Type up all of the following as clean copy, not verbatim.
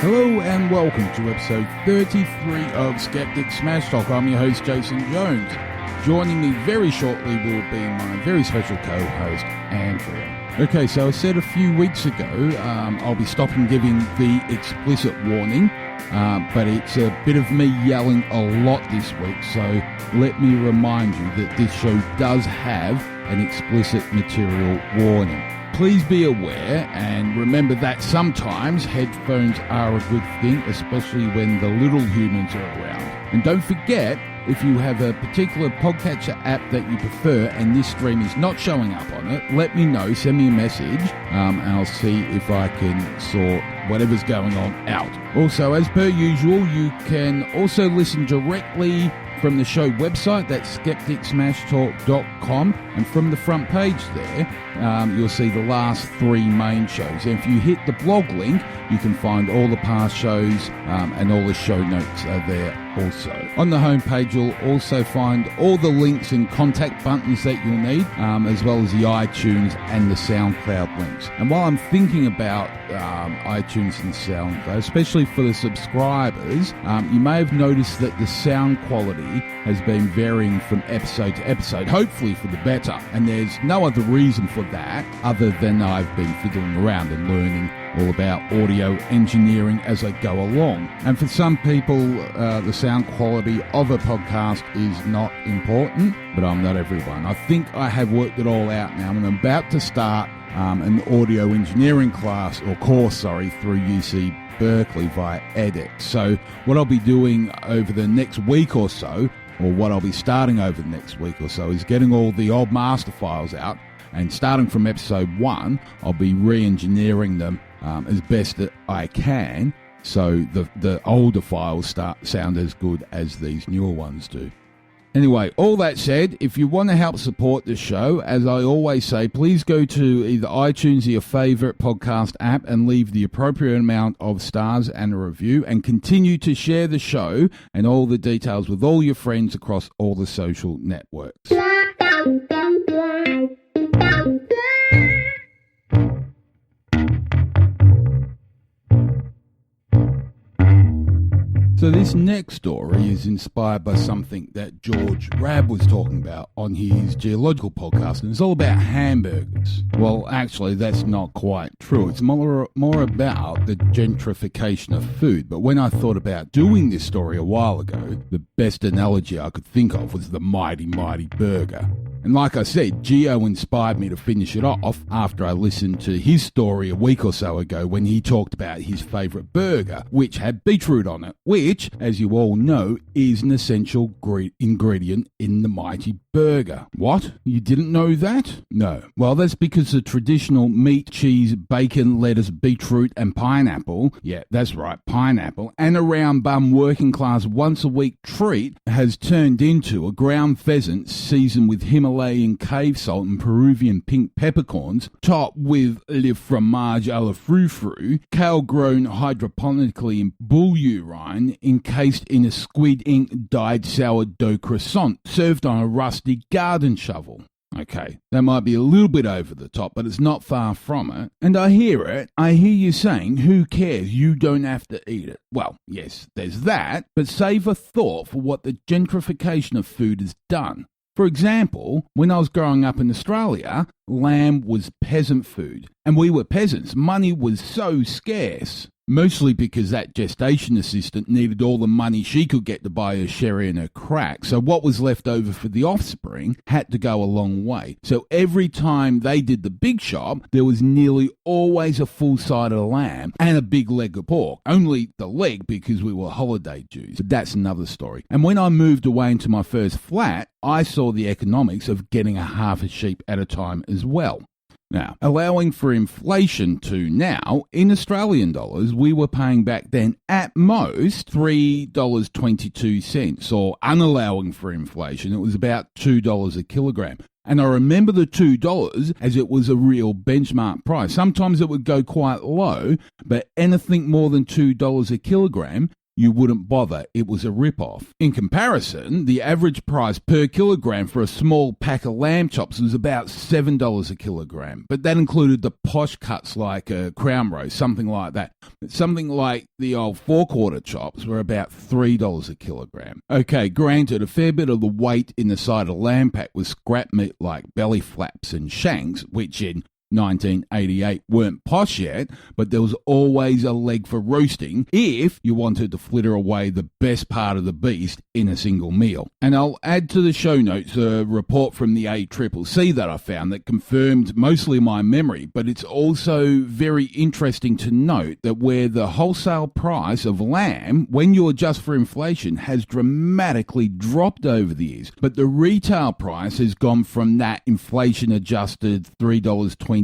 Hello and welcome to episode 33 of Skeptic Smash Talk. I'm your host, Jason Jones. Joining me very shortly will be my very special co-host, Andrea. Okay, so I said a few weeks ago I'll be stopping giving the explicit warning, but it's a bit of me yelling a lot this week, so let me remind you that this show does have an explicit material warning. Please be aware and remember that sometimes headphones are a good thing, especially when the little humans are around. And don't forget, if you have a particular podcatcher app that you prefer and this stream is not showing up on it, let me know, send me a message, and I'll see if I can sort whatever's going on out. Also, as per usual, you can also listen directly from the show website, that's skepticsmashtalk.com, and from the front page there, you'll see the last 3 main shows. And if you hit the blog link, you can find all the past shows, and all the show notes are there also. On the homepage, you'll also find all the links and contact buttons that you'll need, as well as the iTunes and the SoundCloud links. And while I'm thinking about iTunes and SoundCloud, especially for the subscribers, you may have noticed that the sound quality has been varying from episode to episode, hopefully for the better. And there's no other reason for that other than I've been fiddling around and learning all about audio engineering as I go along. And for some people, the sound quality of a podcast is not important, but I'm not everyone. I think I have worked it all out now, and I'm about to start an audio engineering class, or course, through UC Berkeley via edX. So what I'll be doing over the next week or so, or what I'll be starting over the next week or so, is getting all the old master files out, and starting from episode 1, I'll be re-engineering them as best that I can, so the older files sound as good as these newer ones do. Anyway, all that said, if you want to help support the show, as I always say, please go to either iTunes or your favourite podcast app and leave the appropriate amount of stars and a review, and continue to share the show and all the details with all your friends across all the social networks. So this next story is inspired by something that George Hrab was talking about on his Geological podcast, and it's all about hamburgers. Well, actually, that's not quite true. It's more about the gentrification of food. But when I thought about doing this story a while ago, the best analogy I could think of was the mighty, mighty burger. And like I said, Geo inspired me to finish it off after I listened to his story a week or so ago when he talked about his favourite burger, which had beetroot on it, which, as you all know, is an essential ingredient in the mighty burger. What? You didn't know that? No. Well, that's because the traditional meat, cheese, bacon, lettuce, beetroot and pineapple, yeah, that's right, pineapple, and a round bum working class once a week treat has turned into a ground pheasant seasoned with Himalayan cave salt and Peruvian pink peppercorns, topped with le fromage à la frou-frou, kale grown hydroponically in bull urine, encased in a squid ink dyed sourdough croissant, served on a rusty garden shovel. Okay, that might be a little bit over the top, but it's not far from it. And I hear you saying, who cares, you don't have to eat it. Well, yes, there's that, but save a thought for what the gentrification of food has done. For example, when I was growing up in Australia, lamb was peasant food, and we were peasants. Money was so scarce. Mostly because that gestation assistant needed all the money she could get to buy her sherry and her crack, so what was left over for the offspring had to go a long way. So every time they did the big shop, there was nearly always a full side of lamb and a big leg of pork. Only the leg because we were holiday Jews, but that's another story. And when I moved away into my first flat, I saw the economics of getting a half a sheep at a time as well. Now, allowing for inflation to now, in Australian dollars, we were paying back then at most $3.22, or unallowing for inflation, it was about $2 a kilogram. And I remember the $2 as it was a real benchmark price. Sometimes it would go quite low, but anything more than $2 a kilogram you wouldn't bother. It was a rip-off. In comparison, the average price per kilogram for a small pack of lamb chops was about $7 a kilogram. But that included the posh cuts like a crown roast, something like that. Something like the old four-quarter chops were about $3 a kilogram. Okay, granted, a fair bit of the weight in the side of lamb pack was scrap meat like belly flaps and shanks, which in 1988 weren't posh yet, but there was always a leg for roasting if you wanted to flitter away the best part of the beast in a single meal. And I'll add to the show notes a report from the ACCC that I found that confirmed mostly my memory, but it's also very interesting to note that where the wholesale price of lamb, when you adjust for inflation, has dramatically dropped over the years, but the retail price has gone from that inflation-adjusted $3.20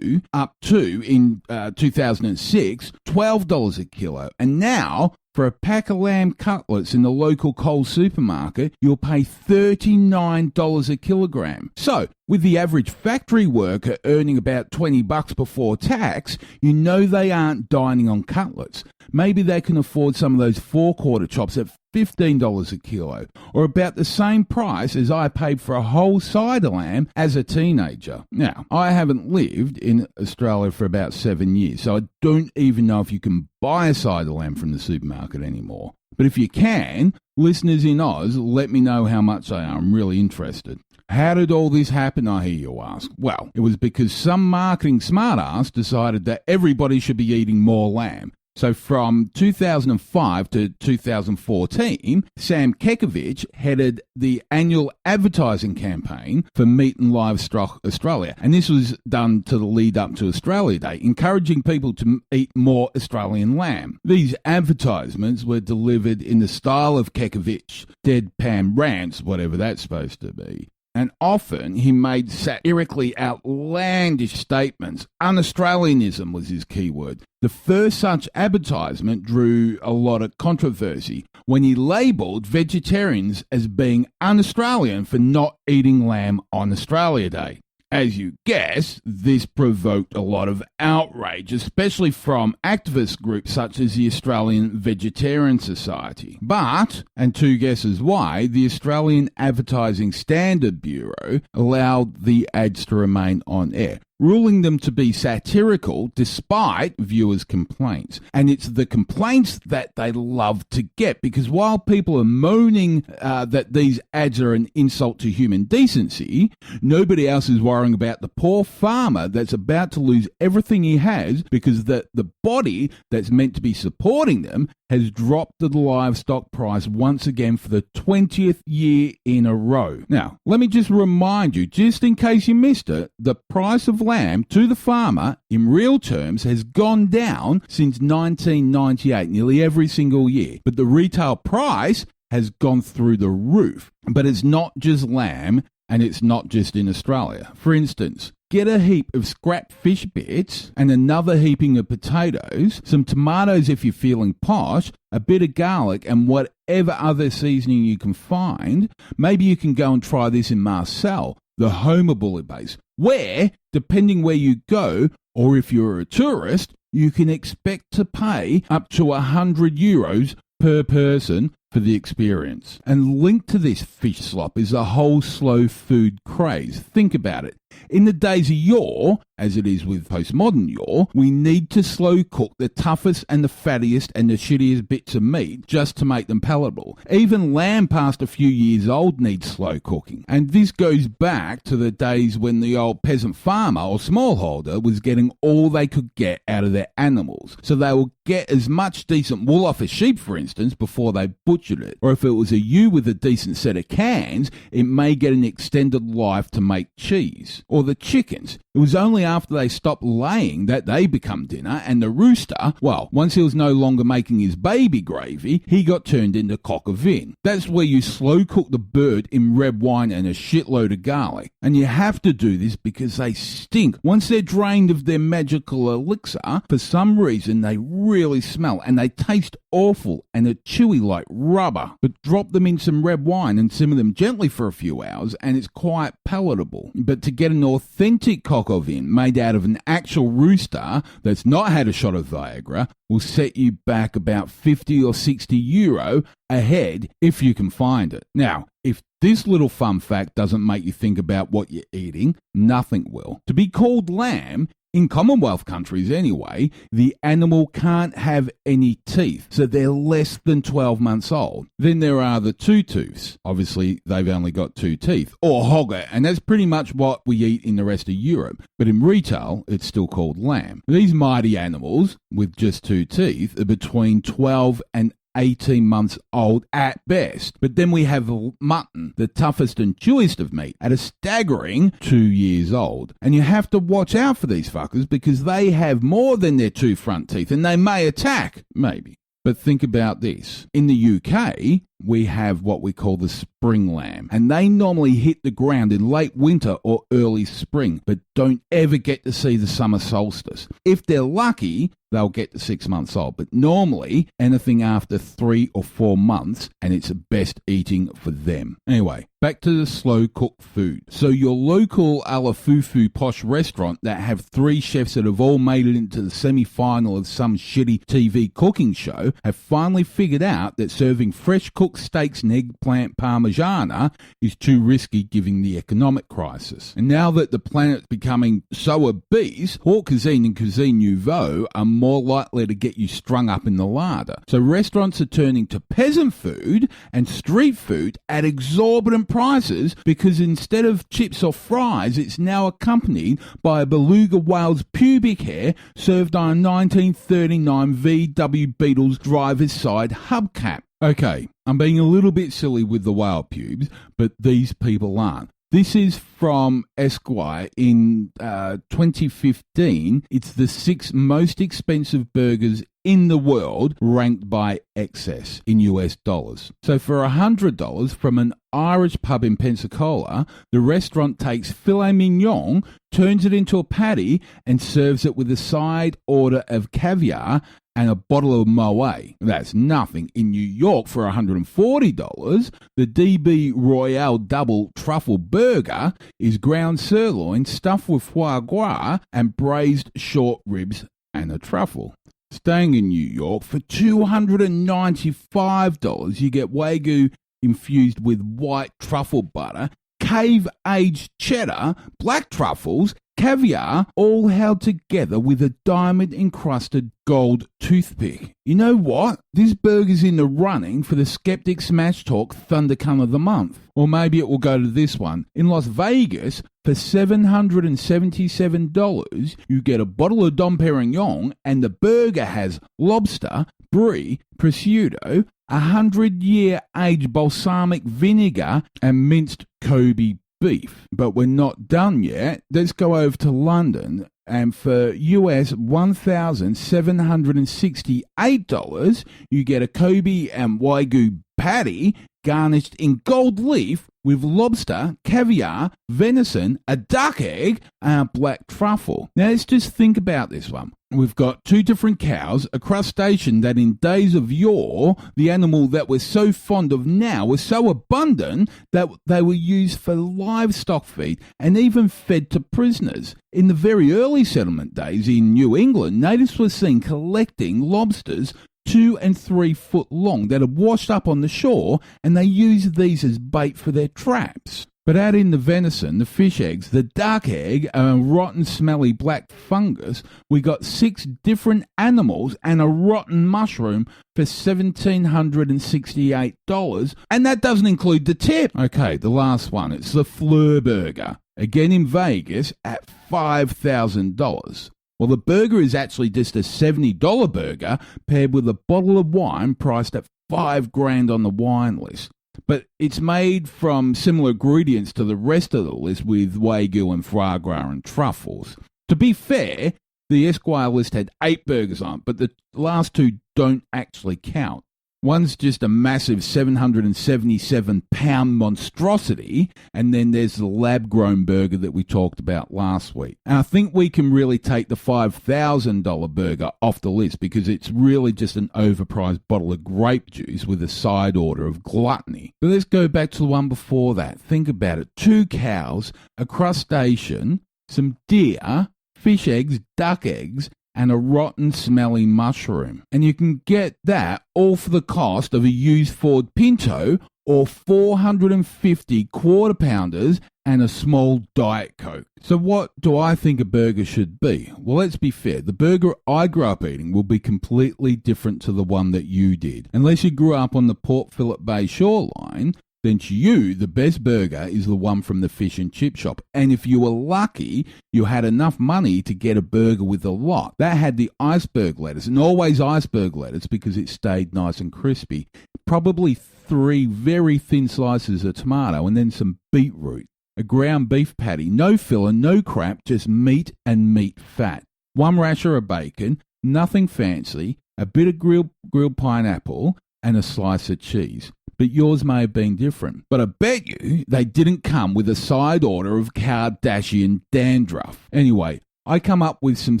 up to, in 2006, $12 a kilo. And now, for a pack of lamb cutlets in the local Coles supermarket, you'll pay $39 a kilogram. So, with the average factory worker earning about $20 before tax, you know they aren't dining on cutlets. Maybe they can afford some of those four-quarter chops at $15 a kilo, or about the same price as I paid for a whole side of lamb as a teenager. Now, I haven't lived in Australia for about 7 years, so I don't even know if you can buy a side of lamb from the supermarket anymore. But if you can, listeners in Oz, let me know how much they are. I'm really interested. How did all this happen, I hear you ask? Well, it was because some marketing smartass decided that everybody should be eating more lamb. So from 2005 to 2014, Sam Kekovich headed the annual advertising campaign for Meat and Livestock Australia. And this was done to the lead up to Australia Day, encouraging people to eat more Australian lamb. These advertisements were delivered in the style of Kekovich, deadpan rants, whatever that's supposed to be. And often he made satirically outlandish statements. Un-Australianism was his keyword. The first such advertisement drew a lot of controversy when he labelled vegetarians as being un-Australian for not eating lamb on Australia Day. As you guess, this provoked a lot of outrage, especially from activist groups such as the Australian Vegetarian Society. But, and two guesses why, the Australian Advertising Standard Bureau allowed the ads to remain on air, ruling them to be satirical despite viewers' complaints. And it's the complaints that they love to get, because while people are moaning that these ads are an insult to human decency, nobody else is worrying about the poor farmer that's about to lose everything he has because the body that's meant to be supporting them has dropped the livestock price once again for the 20th year in a row. Now, let me just remind you, just in case you missed it, the price of lamb to the farmer in real terms has gone down since 1998, nearly every single year. But the retail price has gone through the roof. But it's not just lamb, and it's not just in Australia. For instance, get a heap of scrap fish bits and another heaping of potatoes, some tomatoes if you're feeling posh, a bit of garlic and whatever other seasoning you can find. Maybe you can go and try this in Marseille, the home of bouillabaisse, where, depending where you go, or if you're a tourist, you can expect to pay up to €100 per person for the experience. And linked to this fish slop is the whole slow food craze. Think about it. In the days of yore, as it is with postmodern yore, we need to slow cook the toughest and the fattiest and the shittiest bits of meat just to make them palatable. Even lamb past a few years old needs slow cooking. And this goes back to the days when the old peasant farmer or smallholder was getting all they could get out of their animals. So they will get as much decent wool off a sheep, for instance, before they butchered it. Or if it was a ewe with a decent set of cans, it may get an extended life to make cheese. Or the chickens. It was only after they stopped laying that they become dinner, and the rooster, well, once he was no longer making his baby gravy, he got turned into coq au vin. That's where you slow cook the bird in red wine and a shitload of garlic. And you have to do this because they stink. Once they're drained of their magical elixir, for some reason they really smell and they taste awful and are chewy like rubber. But drop them in some red wine and simmer them gently for a few hours and it's quite palatable. But to get an authentic coq au vin made out of an actual rooster that's not had a shot of Viagra will set you back about 50 or 60 euro a head if you can find it. Now, if this little fun fact doesn't make you think about what you're eating, nothing will. To be called lamb, in Commonwealth countries anyway, the animal can't have any teeth, so they're less than 12 months old. Then there are the two-tooths. Obviously, they've only got 2 teeth. Or hogger, and that's pretty much what we eat in the rest of Europe. But in retail, it's still called lamb. These mighty animals, with just 2 teeth, are between 12 and 18 months old at best. But then we have mutton, the toughest and chewiest of meat, at a staggering 2 years old. And you have to watch out for these fuckers because they have more than their 2 front teeth and they may attack. Maybe. But think about this. In the UK, we have what we call the spring lamb, and they normally hit the ground in late winter or early spring, but don't ever get to see the summer solstice. If they're lucky, they'll get to 6 months old, but normally anything after 3 or 4 months, and it's best eating for them. Anyway, back to the slow-cooked food. So your local a la foo-foo posh restaurant that have 3 chefs that have all made it into the semi-final of some shitty TV cooking show have finally figured out that serving fresh cooked steaks and eggplant parmigiana is too risky given the economic crisis. And now that the planet's becoming so obese, haute cuisine and cuisine nouveau are more likely to get you strung up in the larder. So restaurants are turning to peasant food and street food at exorbitant prices because instead of chips or fries, it's now accompanied by a beluga whale's pubic hair served on a 1939 VW Beetle's driver's side hubcap. Okay, I'm being a little bit silly with the whale pubes, but these people aren't. This is from Esquire in 2015. It's the 6 most expensive burgers in the world, ranked by excess in US dollars. So for $100 from an Irish pub in Pensacola, the restaurant takes filet mignon, turns it into a patty, and serves it with a side order of caviar and a bottle of Moet. That's nothing. In New York, for $140, the DB Royale Double Truffle Burger is ground sirloin stuffed with foie gras and braised short ribs and a truffle. Staying in New York, for $295, you get Wagyu infused with white truffle butter, cave-aged cheddar, black truffles, caviar, all held together with a diamond-encrusted gold toothpick. You know what? This burger's in the running for the Skeptic Smash Talk Thundercum of the Month. Or maybe it will go to this one. In Las Vegas, for $777, you get a bottle of Dom Perignon, and the burger has lobster, brie, prosciutto, 100-year aged balsamic vinegar, and minced Kobe beef. But we're not done yet. Let's go over to London, and for US $1,768, you get a Kobe and Wagyu patty garnished in gold leaf with lobster, caviar, venison, a duck egg, and a black truffle. Now let's just think about this one. We've got 2 different cows, a crustacean that in days of yore, the animal that we're so fond of now was so abundant that they were used for livestock feed and even fed to prisoners. In the very early settlement days in New England, natives were seen collecting lobsters 2 and 3 foot long that had washed up on the shore, and they used these as bait for their traps. But add in the venison, the fish eggs, the duck egg, and a rotten smelly black fungus, we got 6 different animals and a rotten mushroom for $1,768, and that doesn't include the tip. Okay, the last one, it's the Fleur Burger, again in Vegas at $5,000. Well, the burger is actually just a $70 burger paired with a bottle of wine priced at $5,000 on the wine list. But it's made from similar ingredients to the rest of the list with Wagyu and foie gras and truffles. To be fair, the Esquire list had 8 burgers on it, but the last 2 don't actually count. One's just a massive 777-pound monstrosity, and then there's the lab-grown burger that we talked about last week. And I think we can really take the $5,000 burger off the list because it's really just an overpriced bottle of grape juice with a side order of gluttony. But let's go back to the one before that. Think about it. 2 cows, a crustacean, some deer, fish eggs, duck eggs, and a rotten, smelly mushroom. And you can get that all for the cost of a used Ford Pinto or 450 quarter pounders and a small Diet Coke. So what do I think a burger should be? Well, let's be fair. The burger I grew up eating will be completely different to the one that you did. Unless you grew up on the Port Phillip Bay shoreline, then to you, the best burger is the one from the fish and chip shop. And if you were lucky, you had enough money to get a burger with a lot. That had the iceberg lettuce, and always iceberg lettuce because it stayed nice and crispy. Probably 3 very thin slices of tomato and then some beetroot. A ground beef patty, no filler, no crap, just meat and meat fat. 1 rasher of bacon, nothing fancy, a bit of grilled pineapple, and a slice of cheese. But yours may have been different. But I bet you they didn't come with a side order of Kardashian dandruff. Anyway, I come up with some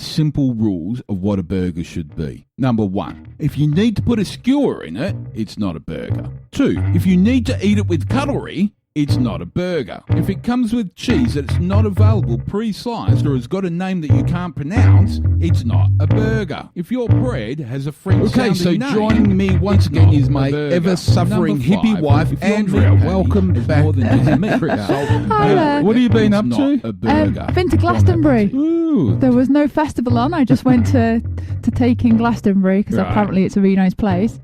simple rules of what a burger should be. Number 1, if you need to put a skewer in it, it's not a burger. 2, if you need to eat it with cutlery, it's not a burger. If it comes with cheese that's not available pre-sliced or has got a name that you can't pronounce, it's not a burger. If your bread has a French-sounding name, joining me once again is my ever-suffering hippie wife, Andrea. Welcome back. What have you been up to? A burger. I've been to Glastonbury. Ooh. There was no festival on. I just went to take in Glastonbury because apparently it's a really nice place.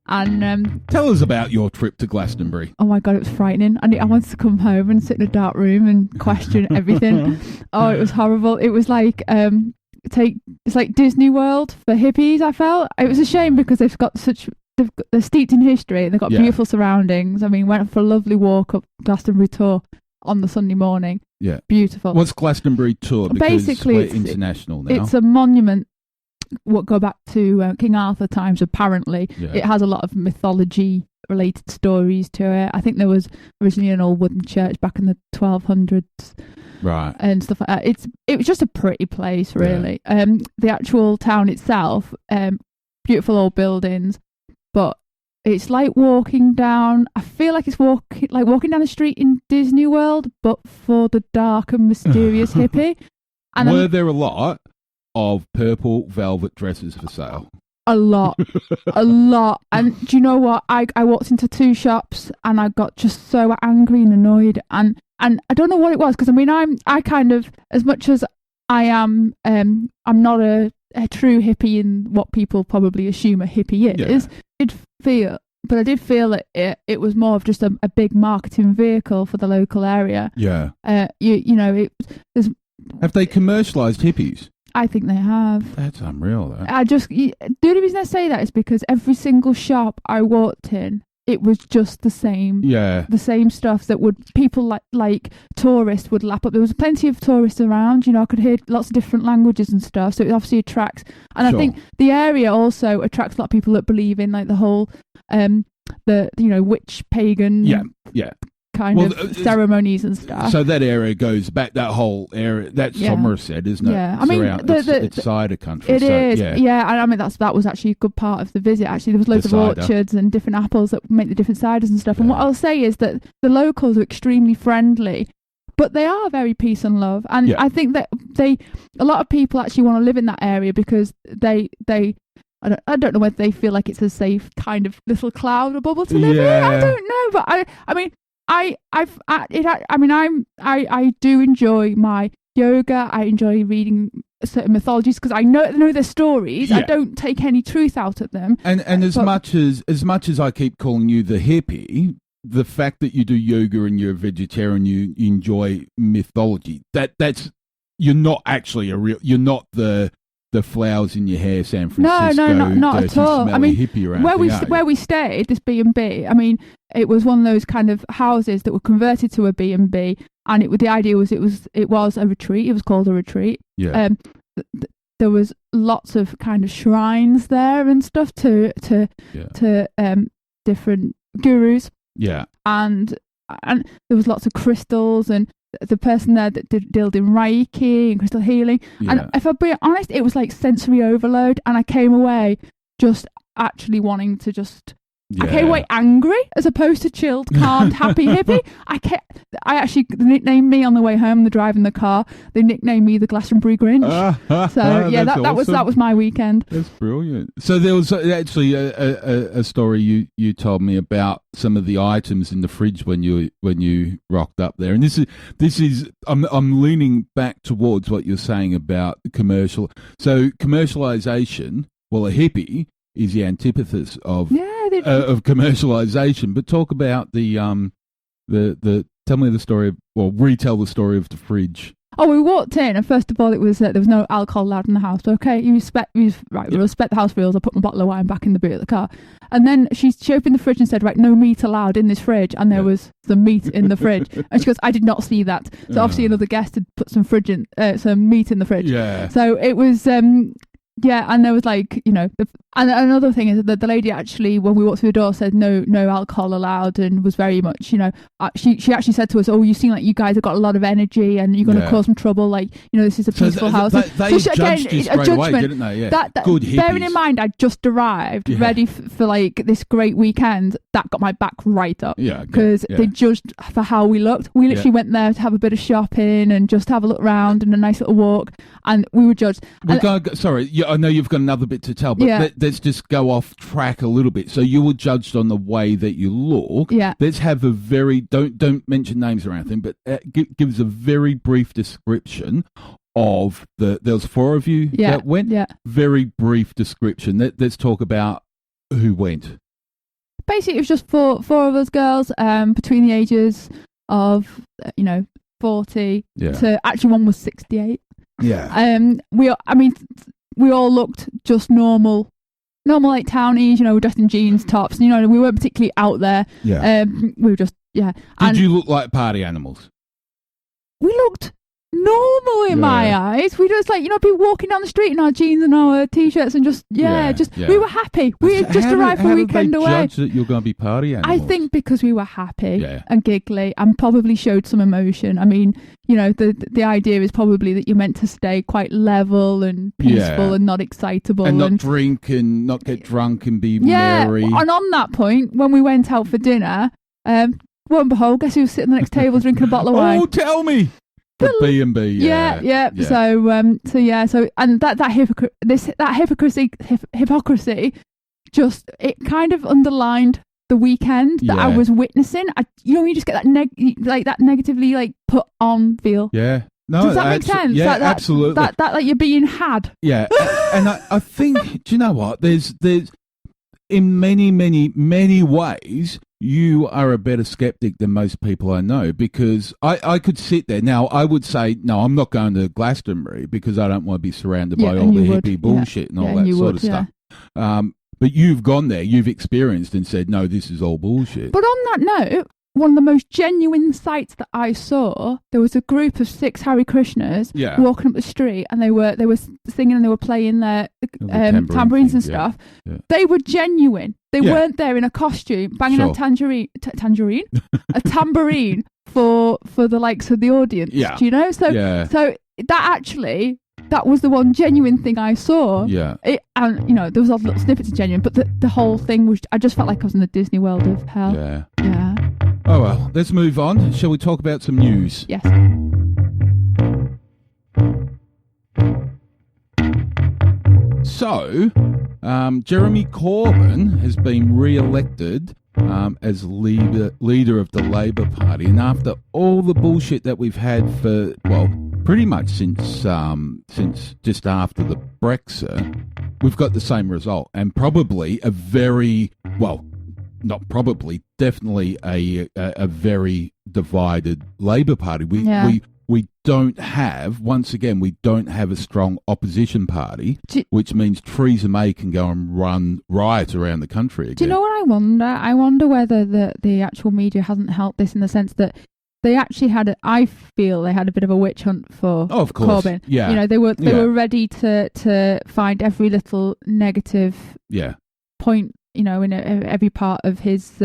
And tell us about your trip to Glastonbury. oh my god, it was frightening. I wanted to come home and sit in a dark room and question everything. Oh, it was horrible. It was like it's like Disney World for hippies. I felt it was a shame because they're steeped in history and they've got beautiful surroundings. I mean, went for a lovely walk up Glastonbury Tour on the Sunday morning. Yeah, beautiful. What's Glastonbury Tour? Because basically, we're international now. It's a monument. What go back to King Arthur times, apparently. It has a lot of mythology related stories to it. I think there was originally an old wooden church back in the 1200s, right, and stuff like that. It was just a pretty place, really. The actual town itself, beautiful old buildings, but it's like walking down. I feel like it's walking down a street in Disney World, but for the dark and mysterious hippie. And were there a lot of purple velvet dresses for sale? A lot. And do you know what? I walked into 2 shops and I got just so angry and annoyed. And I don't know what it was because I mean I kind of, as much as I am, I'm not a true hippie in what people probably assume a hippie is. I did feel that it was more of just a big marketing vehicle for the local area. Yeah. Have they commercialised hippies? I think they have. That's unreal, though. The only reason I say that is because every single shop I walked in, it was just the same. Yeah. The same stuff that people like tourists would lap up. There was plenty of tourists around. I could hear lots of different languages and stuff. So it obviously attracts. And sure. I think the area also attracts a lot of people that believe in like the whole, witch pagan. Yeah. Kind of ceremonies and stuff. So that area goes back, that whole area, that's Somerset, isn't it? Yeah, I mean, it's cider country. It is, yeah. And I mean, that was actually a good part of the visit. Actually, there was loads of orchards and different apples that make the different ciders and stuff. And what I'll say is that the locals are extremely friendly, but they are very peace and love. And I think that a lot of people actually want to live in that area because they I don't know whether they feel like it's a safe kind of little cloud or bubble to live in. I don't know, but I mean. I do enjoy my yoga. I enjoy reading certain mythologies because I know their stories. I don't take any truth out of them. And as much as I keep calling you the hippie, the fact that you do yoga and you're a vegetarian, you enjoy mythology. That's you're not actually you're not the flowers in your hair, San Francisco. No, not at all. I mean, hippie around where we stayed, this B&B. I mean, it was one of those kind of houses that were converted to a B&B, and the idea was it was a retreat. It was called a retreat. Yeah. there was lots of kind of shrines there and stuff to different gurus. Yeah. And there was lots of crystals, and the person there that dealt in Reiki and crystal healing. Yeah. And if I'm being honest, it was like sensory overload, and I came away just actually wanting to just... Yeah. I came away angry as opposed to chilled, calmed, happy hippie. I actually, they nicknamed me on the way home, the drive in the car. They nicknamed me the Glastonbury Grinch. So yeah, that was my weekend. That's brilliant. So there was actually a story you told me about some of the items in the fridge when you rocked up there, and this is I'm leaning back towards what you're saying about commercial. So commercialization. Well, a hippie is the antithesis of commercialization. But talk about the tell me the story, retell the story of the fridge. Oh, we walked in, and first of all, it was there was no alcohol allowed in the house. Okay, we respect the house rules. I put my bottle of wine back in the boot of the car, and then she opened the fridge and said, "Right, no meat allowed in this fridge." And there was some meat in the fridge, and she goes, "I did not see that." So obviously, another guest had put some meat in the fridge. Yeah. So it was. Yeah, and there was like, and another thing is that the lady actually, when we walked through the door, said no alcohol allowed, and was very much, she actually said to us, "Oh, you seem like you guys have got a lot of energy, and you're going to cause some trouble. Like, this is a peaceful house." They judged you straight away, didn't they? Yeah. Good hippies. Bearing in mind, I just arrived, ready for like this great weekend. That got my back right up. Yeah, because they judged for how we looked. We literally went there to have a bit of shopping and just have a look around and a nice little walk, and we were judged. I know you've got another bit to tell, but let's just go off track a little bit. So you were judged on the way that you look. Yeah. Let's have a very, don't mention names or anything, but give us a very brief description of there was 4 of you that went. Yeah. Very brief description. Let's talk about who went. Basically, it was just four of us girls between the ages of, 40 to, actually one was 68. Yeah. We all looked just normal like townies, we're dressed in jeans, tops, we weren't particularly out there. Yeah. We were just, Did you look like party animals? We looked normal in my eyes. We just people walking down the street in our jeans and our t-shirts and just we were happy. We had just arrived for a weekend away. How did they judge that you're going to be party animals? I think because we were happy and giggly and probably showed some emotion. I mean, the idea is probably that you're meant to stay quite level and peaceful and not excitable and not drink and not get drunk and be merry. And on that point, when we went out for dinner, lo and behold, guess who was sitting at the next table drinking a bottle of wine? Oh, tell me. The B&B, yeah. So and that hypocrisy, just it kind of underlined the weekend that I was witnessing. You just get that negatively put on feel. Yeah. No, does that make sense? Yeah, absolutely. That like you're being had. Yeah, and I think, do you know what? There's in many, many, many ways, you are a better skeptic than most people I know, because I could sit there. Now, I would say, no, I'm not going to Glastonbury because I don't want to be surrounded by all the hippie bullshit and all that sort of stuff. But you've gone there, you've experienced and said, no, this is all bullshit. But on that note, one of the most genuine sights that I saw, there was a group of 6 Hare Krishnas walking up the street, and they were singing and they were playing their tambourines and stuff. Yeah. They were genuine. They weren't there in a costume banging a tambourine for the likes of the audience. Yeah. Do you know? So that was the one genuine thing I saw. Yeah. And there was all little snippets of genuine, but the whole thing was, I just felt like I was in the Disney world of hell. Yeah. Yeah. Oh well, let's move on. Shall we talk about some news? Yes. So, Jeremy Corbyn has been re-elected as leader of the Labour Party, and after all the bullshit that we've had for, pretty much since just after the Brexit, we've got the same result, and probably a very, not probably, definitely a very divided Labour Party. We don't have, once again, we don't have a strong opposition party, which means Teresa May can go and run riots around the country again. Do you know what I wonder? I wonder whether the actual media hasn't helped this, in the sense that they actually I feel they had a bit of a witch hunt for Corbyn. Yeah. You know, they were ready to find every little negative point, you know, in every part of his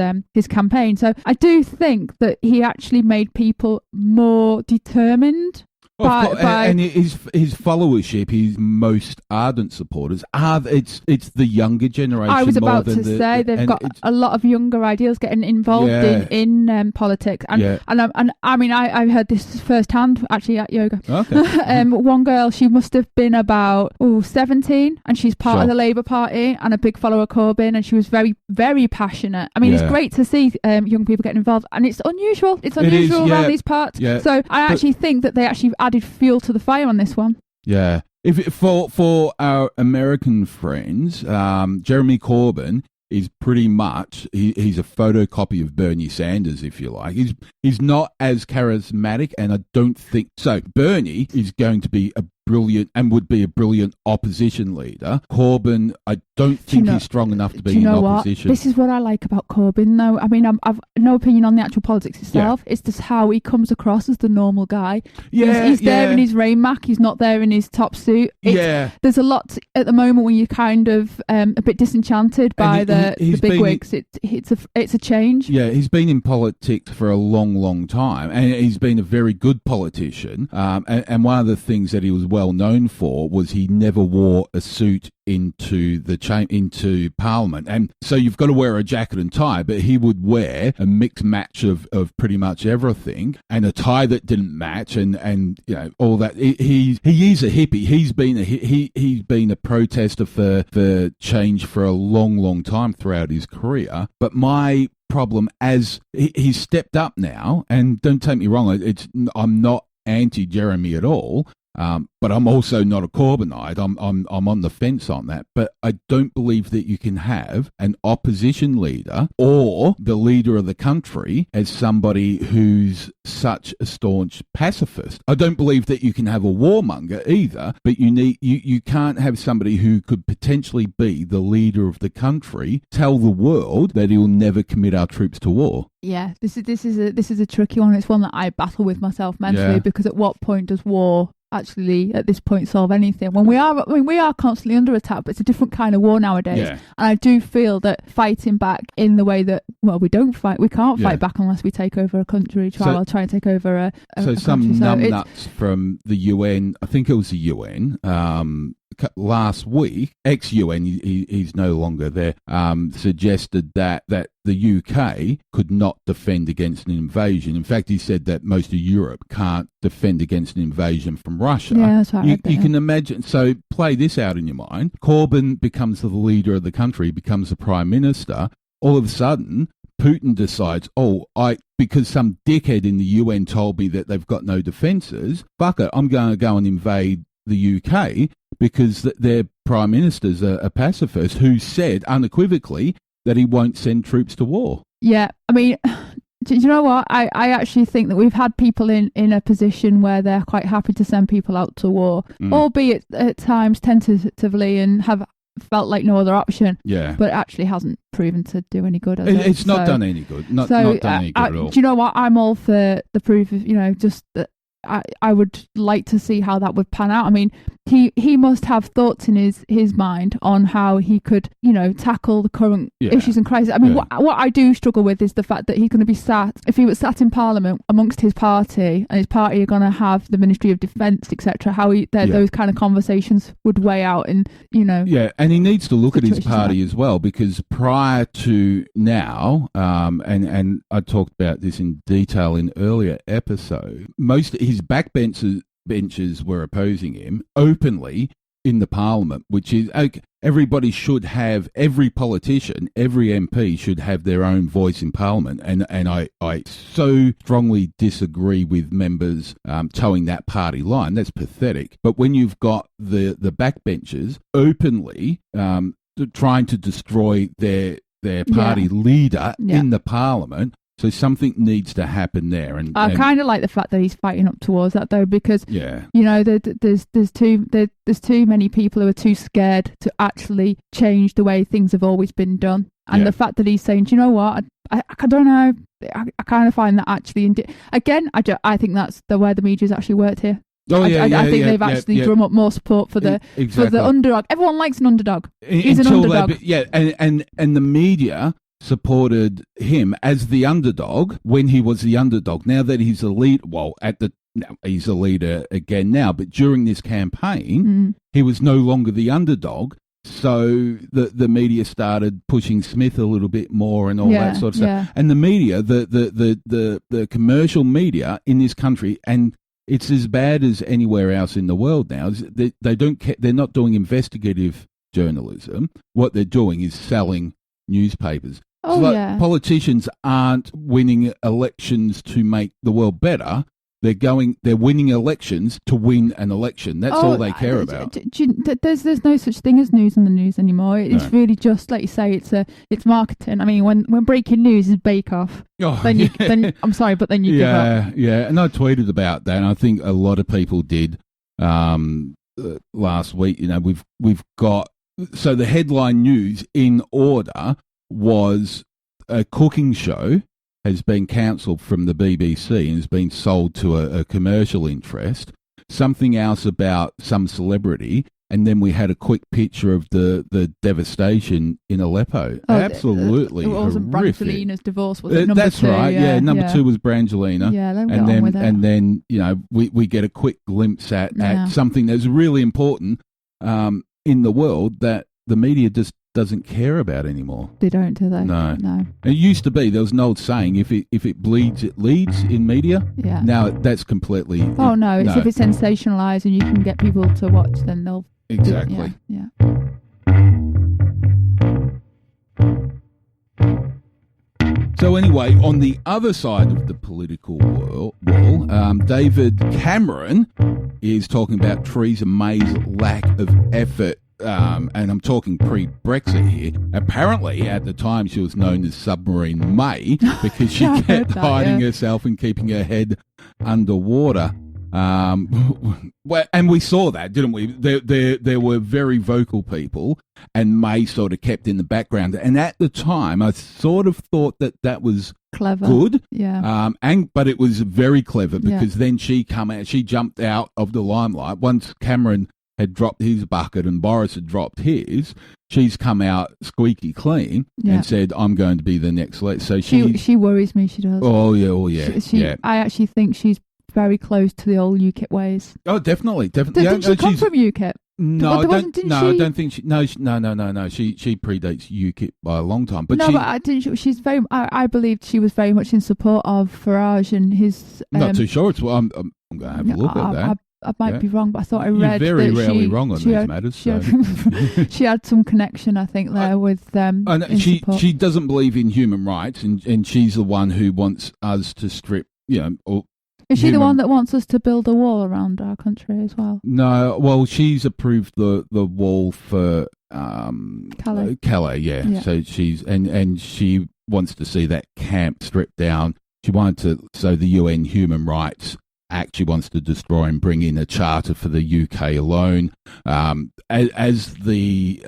campaign. So I do think that he actually made people more determined. And his followership, his most ardent supporters it's the younger generation. I was about to say they've got a lot of younger ideals getting involved in politics, and I mean I heard this firsthand actually at yoga. Okay. One girl, she must have been about 17, and she's part of the Labour Party and a big follower of Corbyn, and she was very, very passionate. I mean, it's great to see young people getting involved, and it's unusual. It's unusual around these parts. Yeah. So I actually think that they actually added fuel to the fire on this one. Yeah. For our American friends, Jeremy Corbyn is pretty much he's a photocopy of Bernie Sanders, if you like. He's not as charismatic, and I don't think so. Bernie is going to be would be a brilliant opposition leader. Corbyn, I don't think he's strong enough to be in opposition. This is what I like about Corbyn, though. I mean, I've no opinion on the actual politics itself. Yeah. It's just how he comes across as the normal guy. Yeah, he's there in his rain mac. He's not there in his top suit. There's a lot at the moment when you're kind of a bit disenchanted by the bigwigs. It's a change. Yeah, he's been in politics for a long, long time, and he's been a very good politician. And one of the things that he was well known for was he never wore a suit into Parliament, and so you've got to wear a jacket and tie, but he would wear a mixed match of pretty much everything, and a tie that didn't match, and you know, all that. He is a hippie. He's been a protester for change for a long, long time throughout his career. But my problem, as he's stepped up now, and don't take me wrong, I'm not anti-Jeremy at all. But I'm also not a Corbynite. I'm on the fence on that. But I don't believe that you can have an opposition leader or the leader of the country as somebody who's such a staunch pacifist. I don't believe that you can have a warmonger either. But you can't have somebody who could potentially be the leader of the country tell the world that he'll never commit our troops to war. Yeah, this is a tricky one. It's one that I battle with myself mentally, because at what point does war actually at this point solve anything when we are constantly under attack, but it's a different kind of war nowadays. And I do feel that fighting back in the way that we can't fight back unless we take over a country, try and take over a some numbnuts from the UN, I think it was the UN, last week, ex-UN, he's no longer there, suggested that the UK could not defend against an invasion. In fact, he said that most of Europe can't defend against an invasion from Russia. Yeah, that's right. You can imagine. So play this out in your mind. Corbyn becomes the leader of the country, becomes the prime minister. All of a sudden, Putin decides, because some dickhead in the UN told me that they've got no defences, fuck it, I'm going to go and invade the UK because their prime minister's a pacifist who said unequivocally that he won't send troops to war. Yeah, I mean, do you know what? I actually think that we've had people in a position where they're quite happy to send people out to war, albeit at times tentatively, and have felt like no other option. Yeah. But it actually hasn't proven to do any good. It's not done any good. Not done any good at all. Do you know what? I'm all for the proof of, just that. I would like to see how that would pan out. I mean, he must have thoughts in his mind on how he could, tackle the current issues and crises. I mean, what I do struggle with is the fact that he's going to be if he was sat in Parliament amongst his party, and his party are going to have the Ministry of Defence, etc., how those kind of conversations would weigh out and, Yeah, and he needs to look at his party as well, because prior to now, and I talked about this in detail in earlier episodes, most his backbenchers were opposing him openly in the Parliament, which is every politician, every MP should have their own voice in Parliament, and I so strongly disagree with members towing that party line. That's pathetic. But when you've got the backbenchers openly trying to destroy their party leader in the Parliament, So something needs to happen there. And I kind of like the fact that he's fighting up towards that, though, because yeah, there's too many people who are too scared to actually change the way things have always been done. And the fact that he's saying, do you know what? I don't know. I kind of find that actually, I think that's where the media's actually worked here. I think they've actually drum up more support for the underdog. Everyone likes an underdog. He's an underdog. And the media supported him as the underdog when he was the underdog. Now that he's a lead, he's a leader again now, but during this campaign, he was no longer the underdog. So the media started pushing Smith a little bit more and all that sort of stuff. Yeah. And the media, the commercial media in this country, and it's as bad as anywhere else in the world now. They don't care, they're not doing investigative journalism. What they're doing is selling newspapers. Politicians aren't winning elections to make the world better. They're winning elections to win an election. That's all they care about. There's no such thing as news in the news anymore. It's really just like you say. It's marketing. I mean, when breaking news is Bake Off, then I'm sorry, but then you give up. Yeah. And I tweeted about that, and I think a lot of people did last week. We've got the headline news in order was a cooking show has been cancelled from the BBC and has been sold to a commercial interest. Something else about some celebrity, and then we had a quick picture of the devastation in Aleppo. Absolutely, it wasn't Brangelina's divorce, was it? Number that's 2, right. Yeah, number 2 was Brangelina. Yeah, and then we get a quick glimpse at something that's really important in the world that the media just doesn't care about anymore. They don't, do they? No. It used to be, there was an old saying, if it bleeds, it leads in media. Yeah. Now that's completely... Oh, no. If it's sensationalised and you can get people to watch, then they'll... Exactly. Yeah. So anyway, on the other side of the political wall, David Cameron is talking about Theresa May's lack of effort. And I'm talking pre-Brexit here. Apparently, at the time, she was known as Submarine May because she kept hiding herself and keeping her head underwater. And we saw that, didn't we? There were very vocal people, and May sort of kept in the background. And at the time, I sort of thought that was clever, good, but it was very clever because then she jumped out of the limelight once Cameron had dropped his bucket and Boris had dropped his. She's come out squeaky clean and said, "I'm going to be the next." So she worries me. She does. Oh yeah. I actually think she's very close to the old UKIP ways. Oh, definitely. Didn't she come from UKIP? No, I don't think she. No. She predates UKIP by a long time. But I didn't. She's very. I believed she was very much in support of Farage and his. Not too sure. I'm going to have a look at that. I might be wrong, but I thought I read You're very rarely wrong on these matters. She had some connection, I think, there with them. She doesn't believe in human rights, and she's the one who wants us to strip. Is she the one that wants us to build a wall around our country as well? No, well, she's approved the wall for Calais, yeah. So and she wants to see that camp stripped down. She wanted so the UN Human Rights Act she wants to destroy and bring in a charter for the UK alone. As the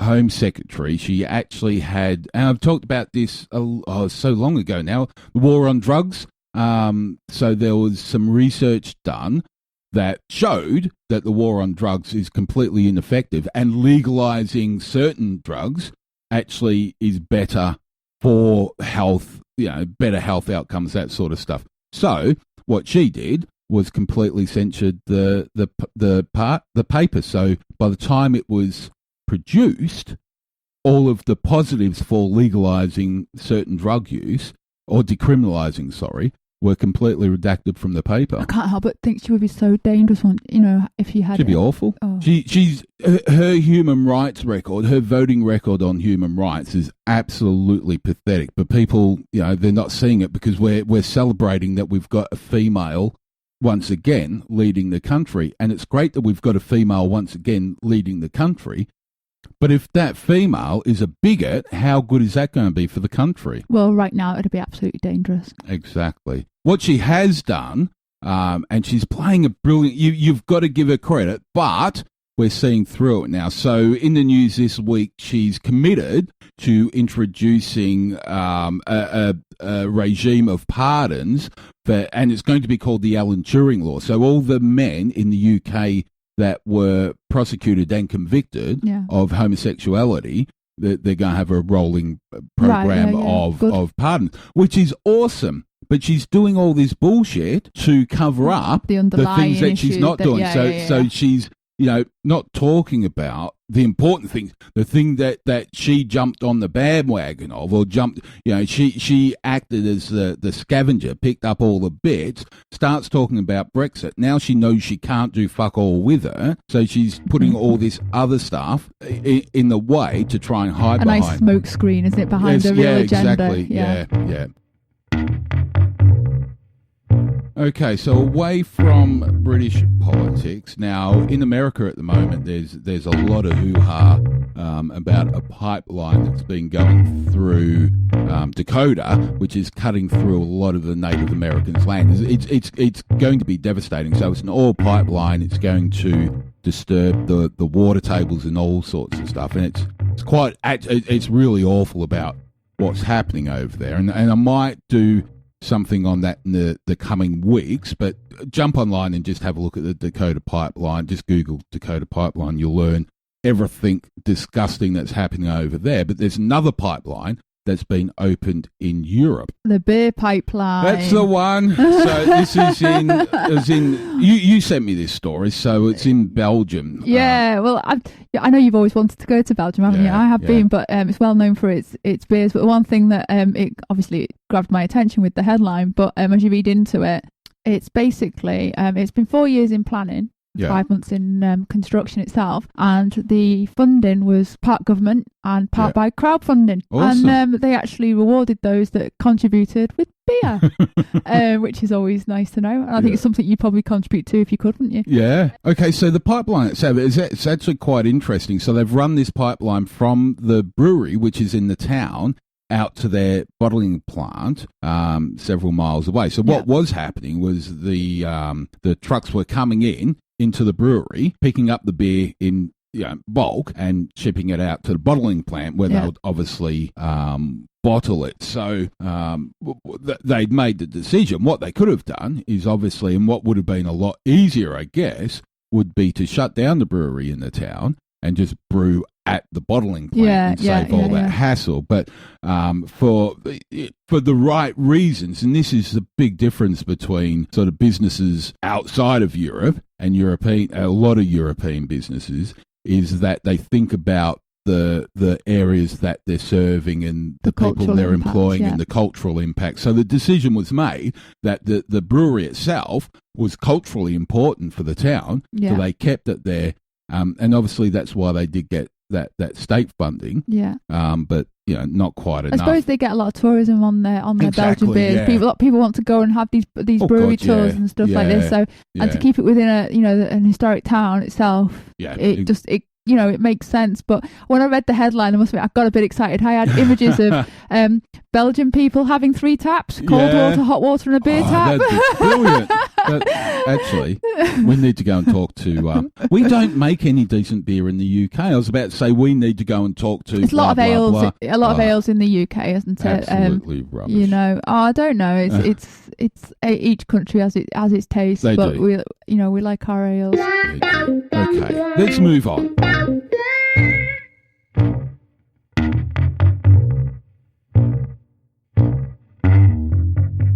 Home Secretary, she actually had, and I've talked about this so long ago now, the war on drugs. So there was some research done that showed that the war on drugs is completely ineffective, and legalizing certain drugs actually is better for health, better health outcomes, that sort of stuff. So what she did was completely censored the paper. So by the time it was produced, all of the positives for legalizing certain drug use or decriminalizing, were completely redacted from the paper. I can't help but think she would be so dangerous if she had. She'd be awful. Oh. She's her human rights record, her voting record on human rights is absolutely pathetic. But people, they're not seeing it because we're celebrating that we've got a female once again leading the country, and it's great that we've got a female once again leading the country. But if that female is a bigot, how good is that going to be for the country? Well, right now it'd be absolutely dangerous. Exactly. What she has done, and she's playing a brilliant... You've got to give her credit, but we're seeing through it now. So in the news this week, she's committed to introducing a regime of pardons, and it's going to be called the Alan Turing Law. So all the men in the UK that were prosecuted and convicted of homosexuality, they're going to have a rolling program of pardons, which is awesome. But she's doing all this bullshit to cover up the things that she's not doing. So she's, not talking about the important things, the thing that she jumped on the bandwagon of, or jumped, she acted as the scavenger, picked up all the bits, starts talking about Brexit. Now she knows she can't do fuck all with her, so she's putting all this other stuff in the way to try and hide behind. A nice smoke screen, isn't it, behind the real agenda? Exactly. Yeah. Okay, so away from British politics, now in America at the moment, there's a lot of hoo-ha about a pipeline that's been going through Dakota, which is cutting through a lot of the Native Americans' land. It's going to be devastating. So it's an oil pipeline. It's going to disturb the water tables and all sorts of stuff, and it's really awful about what's happening over there. And I might do something on that in the coming weeks, but jump online and just have a look at the Dakota pipeline. Just Google Dakota pipeline. You'll learn everything disgusting that's happening over there. But there's another pipeline that's been opened in Europe. The beer pipeline. That's the one. So this is in you sent me this story, so it's in Belgium. Yeah, well, I know you've always wanted to go to Belgium, haven't you? I have been, but it's well known for its beers. But one thing that it grabbed my attention with the headline, but as you read into it, it's basically it's been 4 years in planning. 5 months in construction itself, and the funding was part government and part by crowdfunding. Awesome. And they actually rewarded those that contributed with beer, which is always nice to know. And I think it's something you'd probably contribute to if you could, wouldn't you? Yeah. Okay, so the pipeline itself, it's actually quite interesting. So they've run this pipeline from the brewery, which is in the town, out to their bottling plant several miles away. So what was happening was the trucks were coming into the brewery, picking up the beer in bulk and shipping it out to the bottling plant where they'll obviously bottle it. So they'd made the decision. What they could have done is obviously, and what would have been a lot easier, I guess, would be to shut down the brewery in the town and just brew at the bottling plant and save all that hassle. But for the right reasons, and this is the big difference between sort of businesses outside of Europe and a lot of European businesses, is that they think about the areas that they're serving and the people they're employing and the cultural impact. So the decision was made that the brewery itself was culturally important for the town, so they kept it there. And obviously that's why they did get that state funding. Yeah. But not quite enough. I suppose they get a lot of tourism on their Belgian beers. Yeah. People want to go and have these brewery tours and stuff like this. So and to keep it within an historic town itself, it makes sense. But when I read the headline, I got a bit excited. I had images of Belgian people having 3 taps: cold water, hot water, and a beer tap. That'd be brilliant. Actually, we need to go and talk to. We don't make any decent beer in the UK. I was about to say we need to go and talk to. It's a lot of ales. A lot of ales in the UK, isn't it? Absolutely rubbish. I don't know. It's each country has its taste, but we like our ales. Okay, let's move on.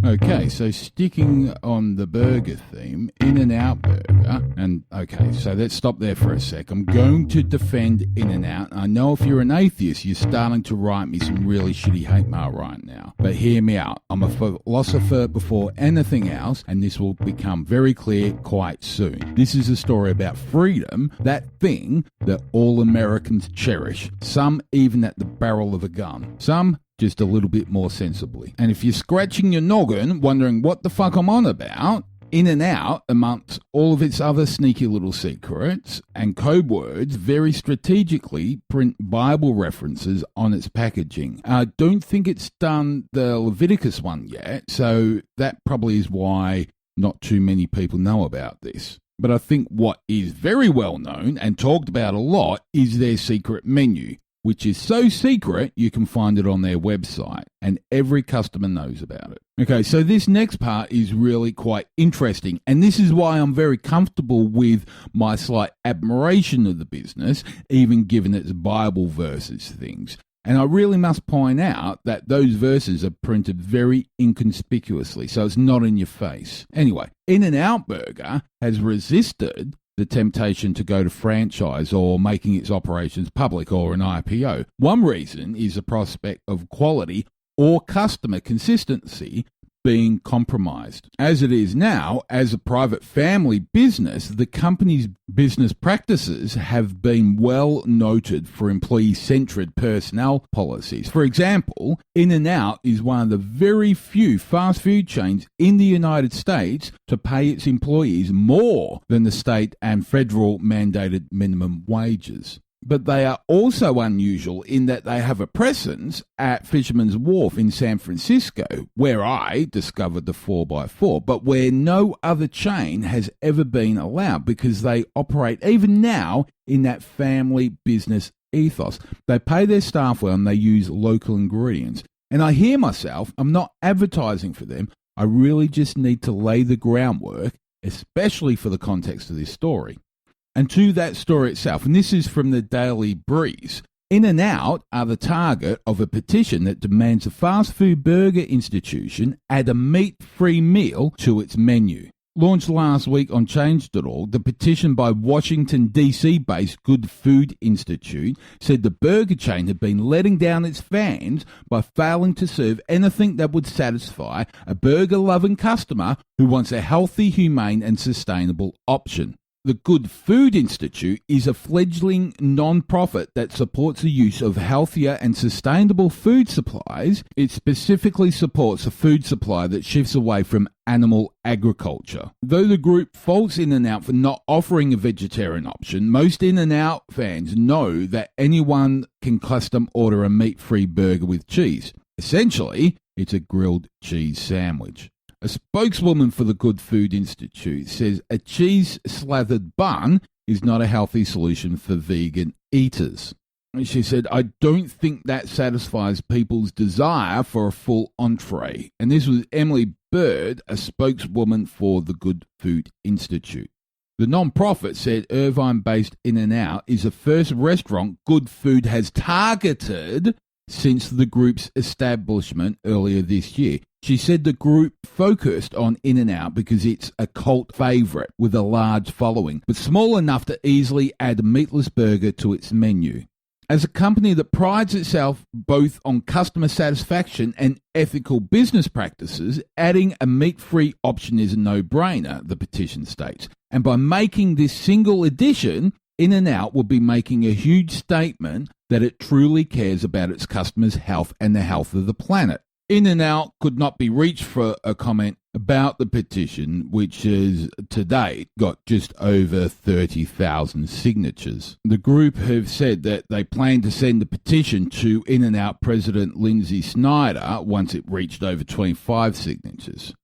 Okay, so sticking on the burger theme, In-N-Out Burger, and okay, so let's stop there for a sec. I'm going to defend In-N-Out. I know if you're an atheist, you're starting to write me some really shitty hate mail right now, but hear me out. I'm a philosopher before anything else, and this will become very clear quite soon. This is a story about freedom, that thing that all Americans cherish, some even at the barrel of a gun, some just a little bit more sensibly. And if you're scratching your noggin, wondering what the fuck I'm on about, In-N-Out, amongst all of its other sneaky little secrets and code words, very strategically print Bible references on its packaging. I don't think it's done the Leviticus one yet, so that probably is why not too many people know about this. But I think what is very well known and talked about a lot is their secret menu, which is so secret you can find it on their website, and every customer knows about it. Okay, so this next part is really quite interesting, and this is why I'm very comfortable with my slight admiration of the business, even given its Bible verses things. And I really must point out that those verses are printed very inconspicuously, so it's not in your face. Anyway, In-N-Out Burger has resisted the temptation to go to franchise or making its operations public or an IPO. One reason is the prospect of quality or customer consistency being compromised. As it is now, as a private family business, the company's business practices have been well noted for employee-centered personnel policies. For example, In-N-Out is one of the very few fast food chains in the United States to pay its employees more than the state and federal mandated minimum wages. But they are also unusual in that they have a presence at Fisherman's Wharf in San Francisco, where I discovered the 4x4, but where no other chain has ever been allowed because they operate, even now, in that family business ethos. They pay their staff well and they use local ingredients. And I hear myself, I'm not advertising for them, I really just need to lay the groundwork, especially for the context of this story. And to that story itself, and this is from the Daily Breeze, In-N-Out are the target of a petition that demands a fast food burger institution add a meat-free meal to its menu. Launched last week on Change.org, the petition by Washington, D.C.-based Good Food Institute said the burger chain had been letting down its fans by failing to serve anything that would satisfy a burger-loving customer who wants a healthy, humane and sustainable option. The Good Food Institute is a fledgling non-profit that supports the use of healthier and sustainable food supplies. It specifically supports a food supply that shifts away from animal agriculture. Though the group faults In-N-Out for not offering a vegetarian option, most In-N-Out fans know that anyone can custom order a meat-free burger with cheese. Essentially, it's a grilled cheese sandwich. A spokeswoman for the Good Food Institute says a cheese-slathered bun is not a healthy solution for vegan eaters. She said, I don't think that satisfies people's desire for a full entree. And this was Emily Bird, a spokeswoman for the Good Food Institute. The non-profit said Irvine-based In-N-Out is the first restaurant Good Food has targeted since the group's establishment earlier this year. She said the group focused on In-N-Out because it's a cult favourite with a large following, but small enough to easily add a meatless burger to its menu. As a company that prides itself both on customer satisfaction and ethical business practices, adding a meat-free option is a no-brainer, the petition states. And by making this single addition, In-N-Out will be making a huge statement that it truly cares about its customers' health and the health of the planet. In-N-Out could not be reached for a comment about the petition, which has to date got just over 30,000 signatures. The group have said that they plan to send the petition to In-N-Out President Lindsay Snyder once it reached over 25 signatures.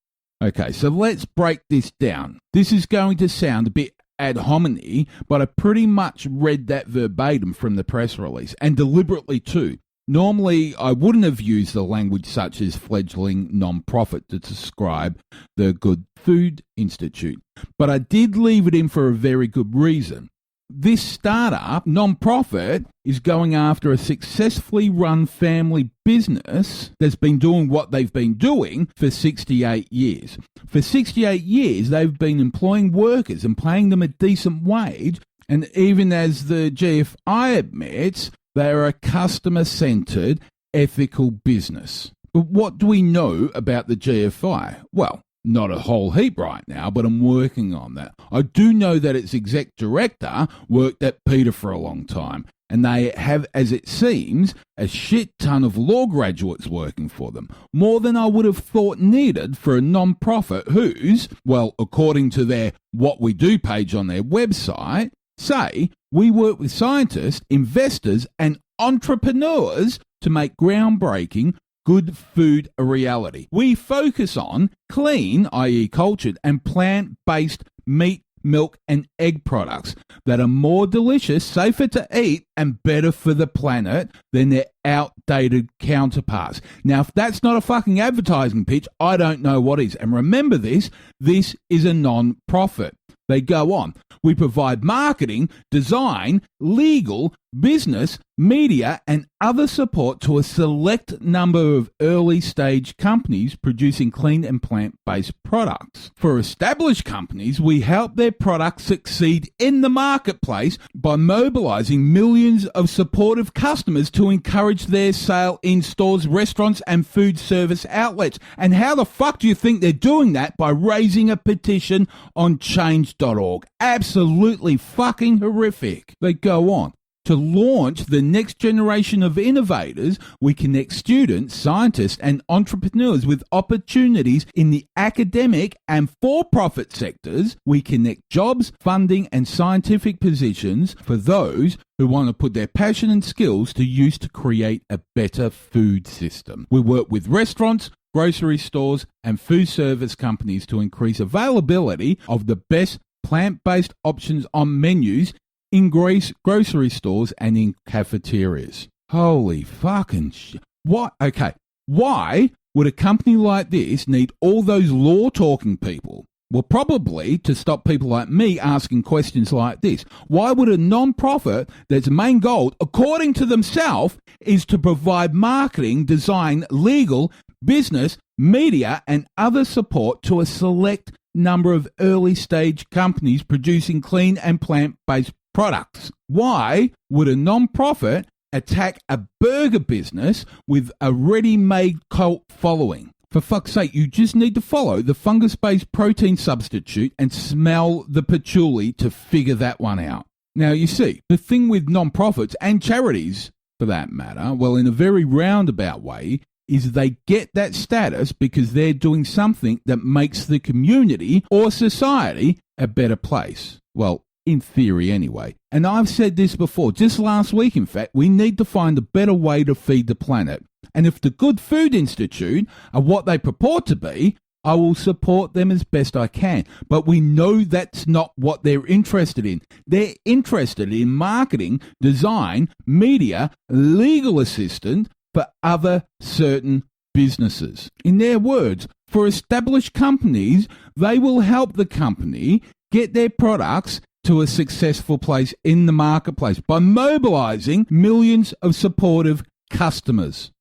Okay, so let's break this down. This is going to sound a bit ad hominem, but I pretty much read that verbatim from the press release, and deliberately too. Normally, I wouldn't have used the language such as fledgling non-profit to describe the Good Food Institute, but I did leave it in for a very good reason. This startup, non-profit, is going after a successfully run family business that's been doing what they've been doing for 68 years. For 68 years, they've been employing workers and paying them a decent wage, and even as the GFI admits, they are a customer-centred, ethical business. But what do we know about the GFI? Well, not a whole heap right now, but I'm working on that. I do know that its exec director worked at PETA for a long time, And they have, as it seems, a shit ton of law graduates working for them. More than I would have thought needed for a non-profit whose, well, according to their What We Do page on their website, say, we work with scientists, investors, and entrepreneurs to make groundbreaking good food a reality. We focus on clean, i.e. cultured, and plant-based meat, milk, and egg products that are more delicious, safer to eat, and better for the planet than their outdated counterparts. Now, if that's not a fucking advertising pitch, I don't know what is. And remember this is a non-profit. They go on. We provide marketing, design, legal, business, media, and other support to a select number of early-stage companies producing clean and plant-based products. For established companies, we help their products succeed in the marketplace by mobilizing millions of supportive customers to encourage their sale in stores, restaurants, and food service outlets. And how the fuck do you think they're doing that? By raising a petition on change.org. Absolutely fucking horrific. They go on. To launch the next generation of innovators, we connect students, scientists, and entrepreneurs with opportunities in the academic and for-profit sectors. We connect jobs, funding, and scientific positions for those who want to put their passion and skills to use to create a better food system. We work with restaurants, grocery stores, and food service companies to increase availability of the best plant-based options on menus in grocery stores and in cafeterias. Holy fucking shit. What? Okay. Why would a company like this need all those law-talking people? Well, probably to stop people like me asking questions like this. Why would a non-profit that's main goal, according to themselves, is to provide marketing, design, legal, business, media, and other support to a select number of early-stage companies producing clean and plant-based products? Why would a non-profit attack a burger business with a ready-made cult following? For fuck's sake, you just need to follow the fungus-based protein substitute and smell the patchouli to figure that one out. Now, you see, the thing with non-profits and charities, for that matter, well, in a very roundabout way, is they get that status because they're doing something that makes the community or society a better place. Well, in theory anyway. And I've said this before, just last week in fact, we need to find a better way to feed the planet. And if the Good Food Institute are what they purport to be, I will support them as best I can. But we know that's not what they're interested in. They're interested in marketing, design, media, legal assistance for other certain businesses. In their words, for established companies, they will help the company get their products to a successful place in the marketplace by mobilizing millions of supportive customers.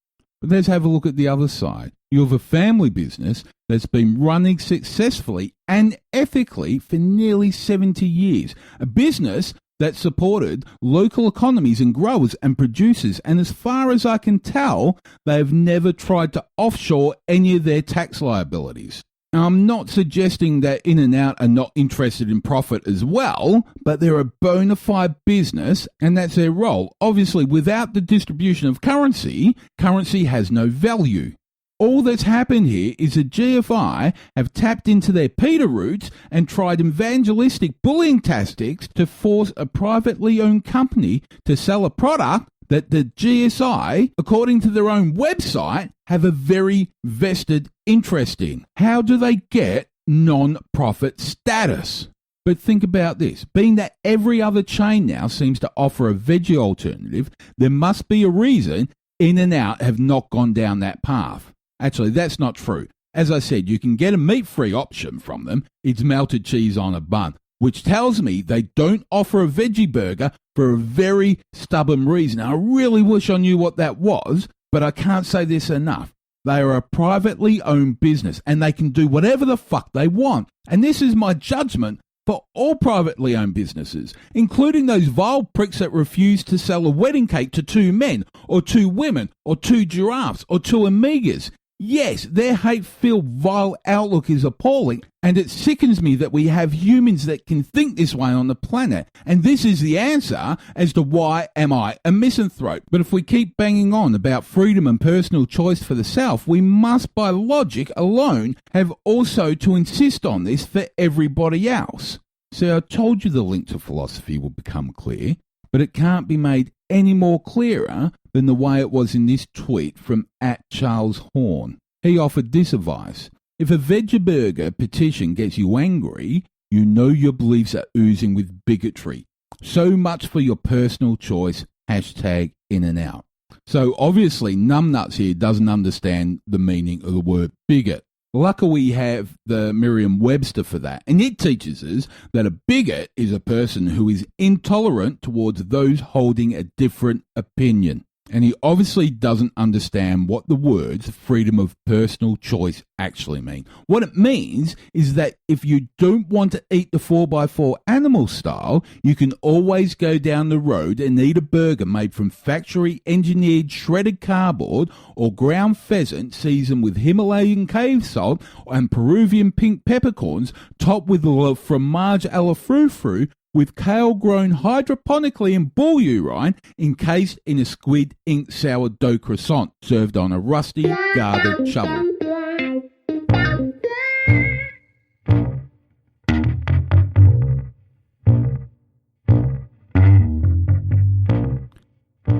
But let's have a look at the other side. You have a family business that's been running successfully and ethically for nearly 70 years. A business that supported local economies and growers and producers, and as far as I can tell, they have never tried to offshore any of their tax liabilities. Now, I'm not suggesting that In-N-Out are not interested in profit as well, but they're a bona fide business and that's their role. Obviously, without the distribution of currency, currency has no value. All that's happened here is the GFI have tapped into their Peter roots and tried evangelistic bullying tactics to force a privately owned company to sell a product that the GSI, according to their own website, have a very vested interest in. How do they get non-profit status? But think about this. Being that every other chain now seems to offer a veggie alternative, there must be a reason In-N-Out have not gone down that path. Actually, that's not true. As I said, you can get a meat-free option from them. It's melted cheese on a bun, which tells me they don't offer a veggie burger for a very stubborn reason. I really wish I knew what that was, but I can't say this enough. They are a privately owned business, and they can do whatever the fuck they want. And this is my judgment for all privately owned businesses, including those vile pricks that refuse to sell a wedding cake to 2 men, or 2 women, or 2 giraffes, or 2 amigas. Yes, their hate-filled, vile outlook is appalling, and it sickens me that we have humans that can think this way on the planet. And this is the answer as to why am I a misanthrope. But if we keep banging on about freedom and personal choice for the self, we must, by logic alone, have also to insist on this for everybody else. See, I told you the link to philosophy will become clear, but it can't be made any more clearer than the way it was in this tweet from @CharlesHorn. He offered this advice. If a Vegaburger petition gets you angry, you know your beliefs are oozing with bigotry. So much for your personal choice, #in and out. So obviously numbnuts here doesn't understand the meaning of the word bigot. Luckily, we have the Merriam-Webster for that, and it teaches us that a bigot is a person who is intolerant towards those holding a different opinion. And he obviously doesn't understand what the words freedom of personal choice actually mean. What it means is that if you don't want to eat the 4x4 animal style, you can always go down the road and eat a burger made from factory-engineered shredded cardboard or ground pheasant seasoned with Himalayan cave salt and Peruvian pink peppercorns topped with fromage a la frou-frou with kale grown hydroponically in bull urine encased in a squid ink sourdough croissant served on a rusty garden shovel.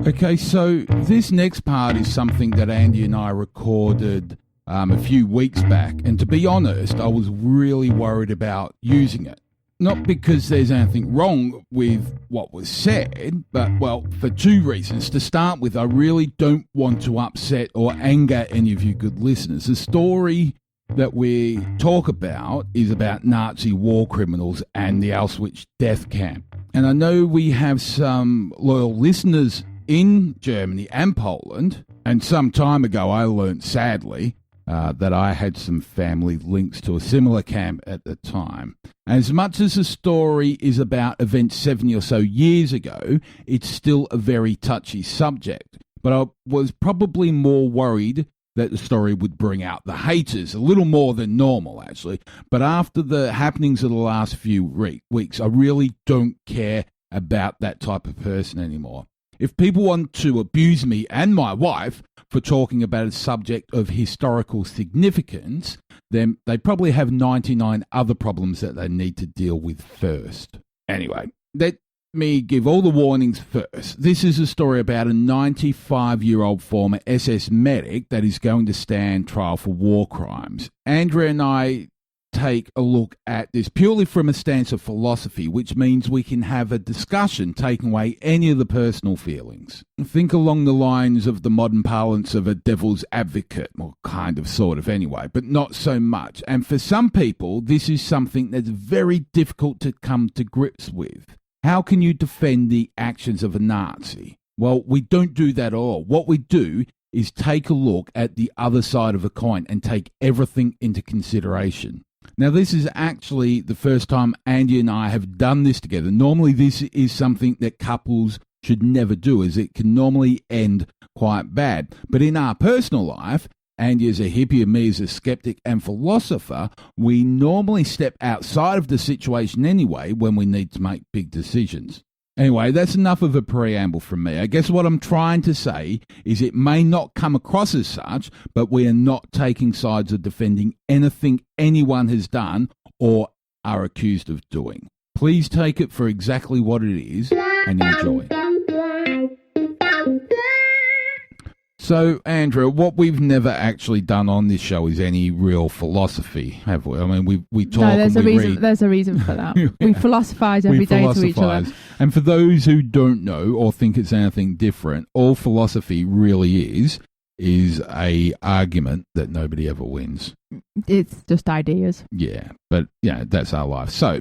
Okay, so this next part is something that Andy and I recorded a few weeks back, and to be honest, I was really worried about using it. Not because there's anything wrong with what was said, but, well, for two reasons. To start with, I really don't want to upset or anger any of you good listeners. The story that we talk about is about Nazi war criminals and the Auschwitz death camp. And I know we have some loyal listeners in Germany and Poland, and some time ago I learnt, sadly, that I had some family links to a similar camp at the time. As much as the story is about events 70 or so years ago, it's still a very touchy subject. But I was probably more worried that the story would bring out the haters, a little more than normal, actually. But after the happenings of the last few weeks, I really don't care about that type of person anymore. If people want to abuse me and my wife for talking about a subject of historical significance, then they probably have 99 other problems that they need to deal with first. Anyway, let me give all the warnings first. This is a story about a 95-year-old former SS medic that is going to stand trial for war crimes. Andrea and I take a look at this purely from a stance of philosophy, which means we can have a discussion taking away any of the personal feelings. Think along the lines of the modern parlance of a devil's advocate, or kind of, sort of anyway, but not so much. And for some people, this is something that's very difficult to come to grips with. How can you defend the actions of a Nazi? Well, we don't do that at all. What we do is take a look at the other side of a coin and take everything into consideration. Now, this is actually the first time Andy and I have done this together. Normally, this is something that couples should never do, as it can normally end quite bad. But in our personal life, Andy as a hippie and me as a skeptic and philosopher, we normally step outside of the situation anyway when we need to make big decisions. Anyway, that's enough of a preamble from me. I guess what I'm trying to say is it may not come across as such, but we are not taking sides or defending anything anyone has done or are accused of doing. Please take it for exactly what it is and enjoy. So, Andrew, what we've never actually done on this show is any real philosophy, have we? I mean, we talk and we read. There's a reason for that. We philosophise every day to each other. And for those who don't know or think it's anything different, all philosophy really is a argument that nobody ever wins. It's just ideas. Yeah, but yeah, that's our life. So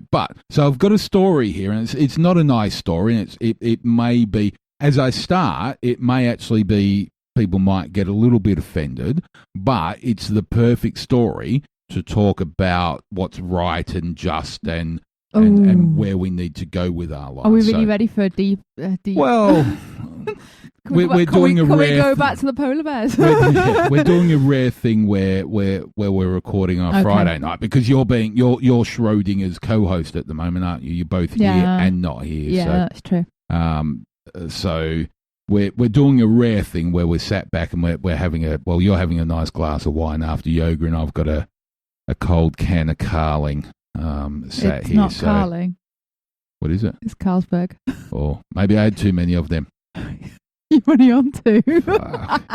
I've got a story here, and it's not a nice story, and it may be, as I start, it may actually be. People might get a little bit offended, but it's the perfect story to talk about what's right and just and where we need to go with our lives. Are we really ready for a deep? Well, We're doing a rare. Can we go back to the polar bears? We're doing a rare thing where we're recording on Friday night because you're Schrodinger's co-host at the moment, aren't you? You're both here and not here. Yeah, so, that's true. So we're doing a rare thing where we're sat back and we're having you're having a nice glass of wine after yoga, and I've got a cold can of Carling sat here. It's not Carling. What is it? It's Carlsberg. Or maybe I had too many of them. You're only on two.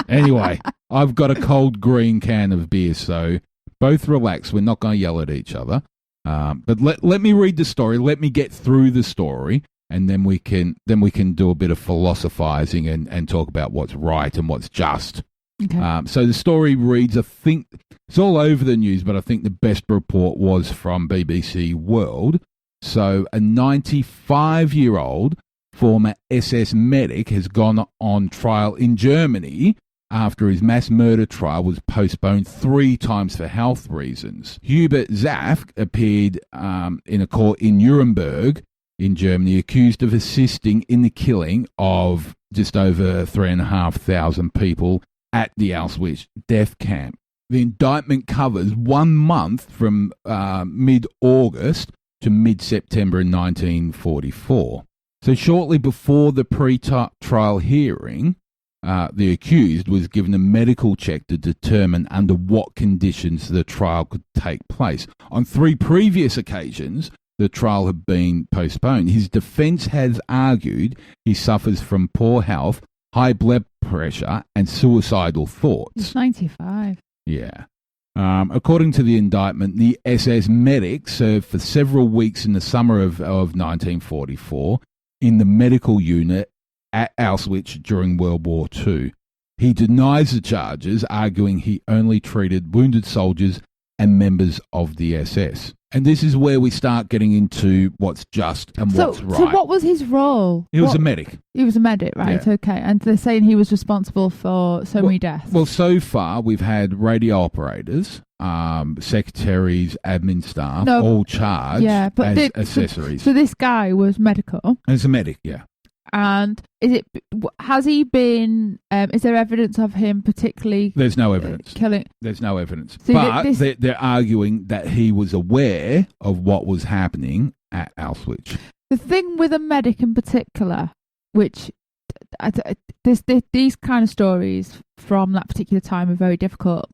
Anyway, I've got a cold green can of beer, so both relax. We're not going to yell at each other. But let me read the story. Let me get through the story, and then we can do a bit of philosophizing and talk about what's right and what's just. Okay. So the story reads, I think it's all over the news, but I think the best report was from BBC World. So a 95-year-old former SS medic has gone on trial in Germany after his mass murder trial was postponed 3 times for health reasons. Hubert Zafk appeared in a court in Nuremberg in Germany, accused of assisting in the killing of just over 3,500 people at the Auschwitz death camp. The indictment covers 1 month from mid-August to mid-September in 1944. So shortly before the pre-trial hearing, the accused was given a medical check to determine under what conditions the trial could take place. On 3 previous occasions, the trial had been postponed. His defence has argued he suffers from poor health, high blood pressure, and suicidal thoughts. He's 95. Yeah. According to the indictment, the SS medic served for several weeks in the summer of 1944 in the medical unit at Auschwitz during World War II. He denies the charges, arguing he only treated wounded soldiers and members of the SS. And this is where we start getting into what's just and what's right. So what was his role? He was a medic. He was a medic, right? Yeah. Okay. And they're saying he was responsible for so many deaths. Well, so far we've had radio operators, secretaries, admin staff, all charged as accessories. So this guy was medical. As a medic, yeah. And has he been, is there evidence of him particularly... There's no evidence. Killing... There's no evidence. So but they're arguing that he was aware of what was happening at Auschwitz. The thing with a medic in particular, which... These kind of stories from that particular time are very difficult.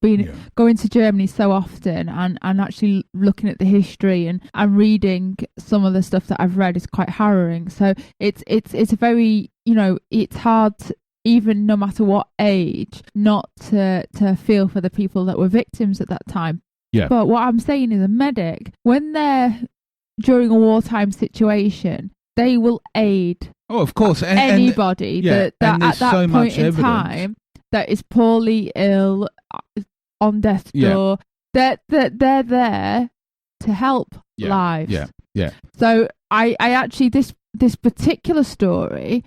Going to Germany so often and actually looking at the history and reading some of the stuff that I've read is quite harrowing. So it's a very, it's hard to, even no matter what age, not to feel for the people that were victims at that time. Yeah. But what I'm saying is a medic, when they're during a wartime situation, they will aid. Oh, of course. Anybody that at that point in time that is poorly ill, on death's door, they're there to help lives. Yeah. So I actually, this particular story,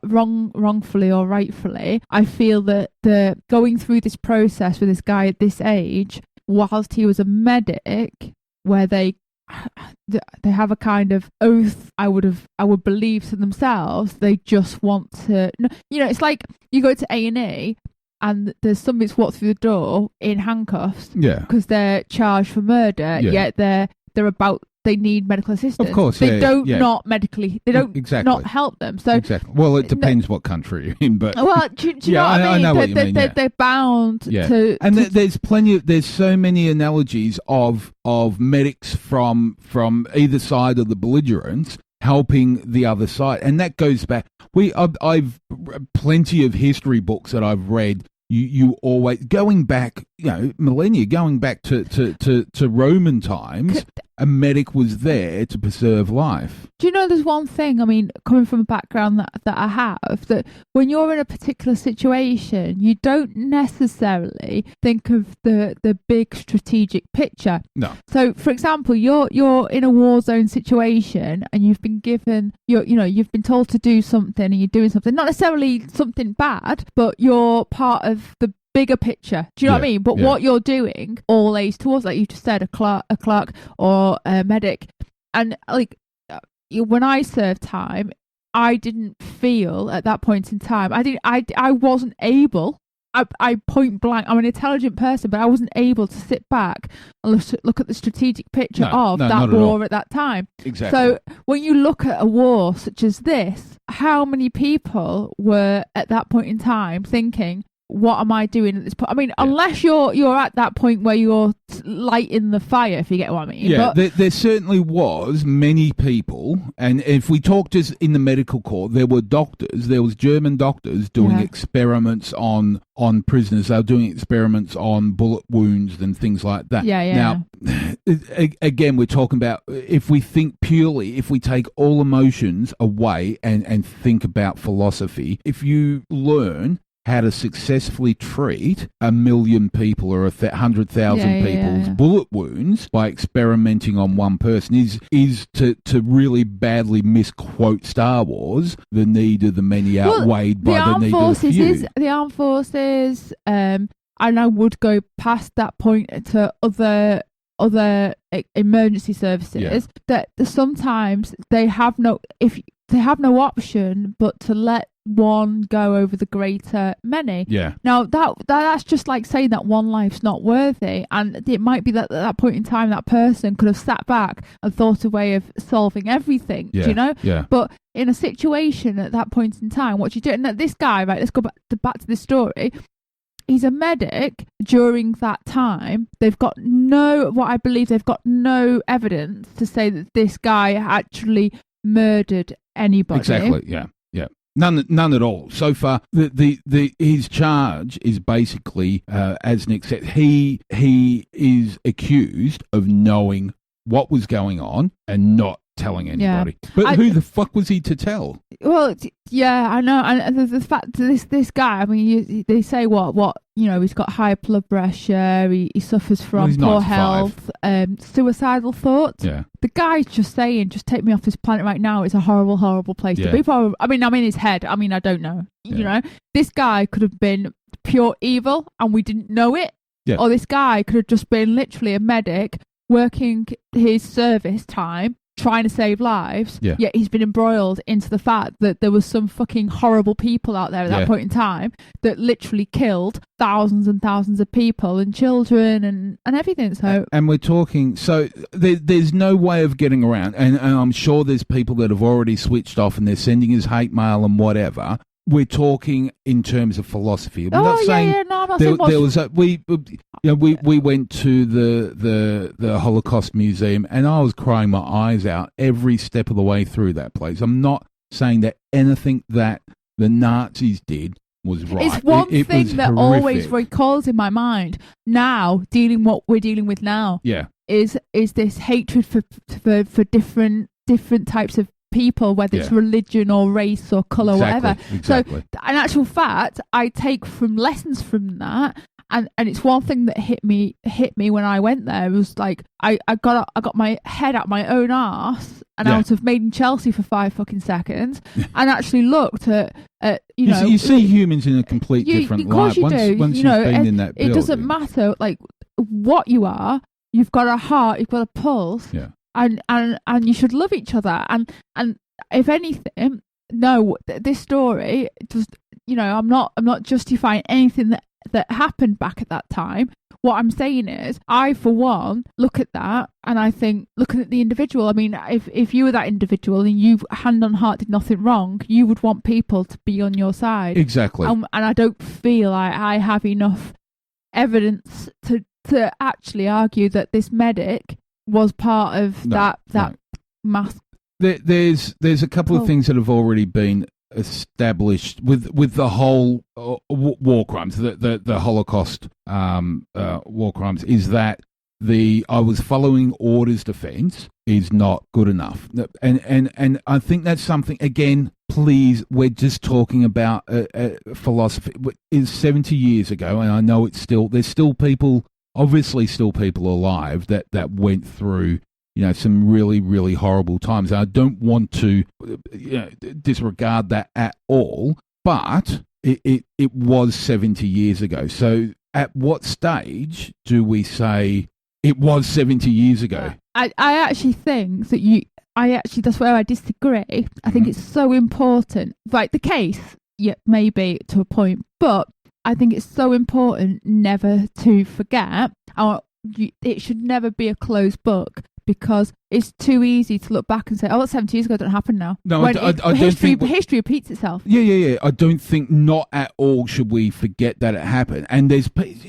wrongfully or rightfully, I feel that the going through this process with this guy at this age, whilst he was a medic, where they have a kind of oath, I would believe to themselves, they just want to, it's like you go to A&E and there's somebody that's walked through the door in handcuffs because they're charged for murder, yet they're about, they need medical assistance. Of course, they don't not medically, they don't not help them. So well, it depends what country you're in, but do you know what I mean? I know what you mean. They're bound to. And there's so many analogies of medics from either side of the belligerents helping the other side, and that goes back. I've plenty of history books that I've read. You always going back, millennia, going back to Roman times. A medic was there to preserve life. Do you know there's one thing, I mean, coming from a background that I have, that when you're in a particular situation, you don't necessarily think of the big strategic picture. No. So, for example, you're in a war zone situation and you've been given, you've been told to do something and you're doing something, not necessarily something bad, but you're part of the bigger picture. Do you know what I mean? But what you're doing all aids towards, like you just said, a clerk or a medic. And like when I served time, I didn't feel at that point in time. I wasn't able. I point blank, I'm an intelligent person, but I wasn't able to sit back and look at the strategic picture of that war at that time. Exactly. So when you look at a war such as this, how many people were at that point in time thinking, what am I doing at this point? I mean, unless you're at that point where you're lighting the fire, if you get what I mean. Yeah, but there certainly was many people, and if we talk just in the medical corps, there were doctors, there was German doctors doing experiments on prisoners. They were doing experiments on bullet wounds and things like that. Now, again, we're talking about if we think purely, if we take all emotions away and think about philosophy, if you learn how to successfully treat 1 million people or 100,000 people's bullet wounds by experimenting on one person is to really badly misquote Star Wars, the need of the many outweighed by the need of the few. The armed forces, and I would go past that point to other emergency services, that sometimes they have no option but to let one go over the greater many. Now that's just like saying that one life's not worthy, and it might be that at that point in time that person could have sat back and thought a way of solving everything. Do you know? But in a situation at that point in time, what you do, and this guy, right, let's go back to this story. He's a medic during that time. They've got no evidence to say that this guy actually murdered anybody. Exactly. Yeah. None at all. So far, his charge is basically, as Nick said, he is accused of knowing what was going on and not telling anybody. But who the fuck was he to tell? Well, I know. And the fact that this guy, I mean, they say what he's got high blood pressure, he suffers from poor health, suicidal thoughts. The guy's just saying, just take me off this planet right now. It's a horrible, horrible place to be. I mean, I'm in his head. I mean, I don't know. You know, this guy could have been pure evil and we didn't know it. Or this guy could have just been literally a medic working his service time, trying to save lives, yet he's been embroiled into the fact that there was some fucking horrible people out there at that point in time that literally killed thousands and thousands of people and children and everything. So, and we're talking, so there's no way of getting around, and I'm sure there's people that have already switched off and they're sending us hate mail and whatever. We're talking in terms of philosophy. I'm not saying there was we went to the Holocaust Museum and I was crying my eyes out every step of the way through that place. I'm not saying that anything that the Nazis did was right. It's one thing that always recalls in my mind now, what we're dealing with now. Is this hatred for different types of people, whether it's religion or race or colour, whatever. So in actual fact, I take from lessons from that, and it's one thing that hit me when I went there. It was like I got my head out my own arse and out of Made in Chelsea for 5 fucking seconds and actually looked at you see humans in a complete different light. Once you've been in that building. It doesn't matter like what you are. You've got a heart, you've got a pulse. And you should love each other. And if anything, this story just, I'm not justifying anything that happened back at that time. What I'm saying is, I for one look at that and I think, looking at the individual. I mean, if you were that individual and you, hand on heart, did nothing wrong, you would want people to be on your side. Exactly. And I don't feel like I have enough evidence to actually argue that this medic was part of that mass. There's a couple of things that have already been established with the whole war crimes, the Holocaust war crimes, is that I was following orders defense is not good enough, and I think that's something. Again, please, we're just talking about philosophy. It's 70 years ago, and I know there's still people. Obviously, still people alive that went through, some really, really horrible times. And I don't want to disregard that at all, but it was 70 years ago. So at what stage do we say it was 70 years ago? I actually think that that's where I disagree. I think it's so important. Right, the case, yeah, maybe to a point, but I think it's so important never to forget. It should never be a closed book, because it's too easy to look back and say, "Oh, that's 70 years ago, it don't happen now." No, I don't think history repeats itself. Yeah. I don't think not at all should we forget that it happened. And do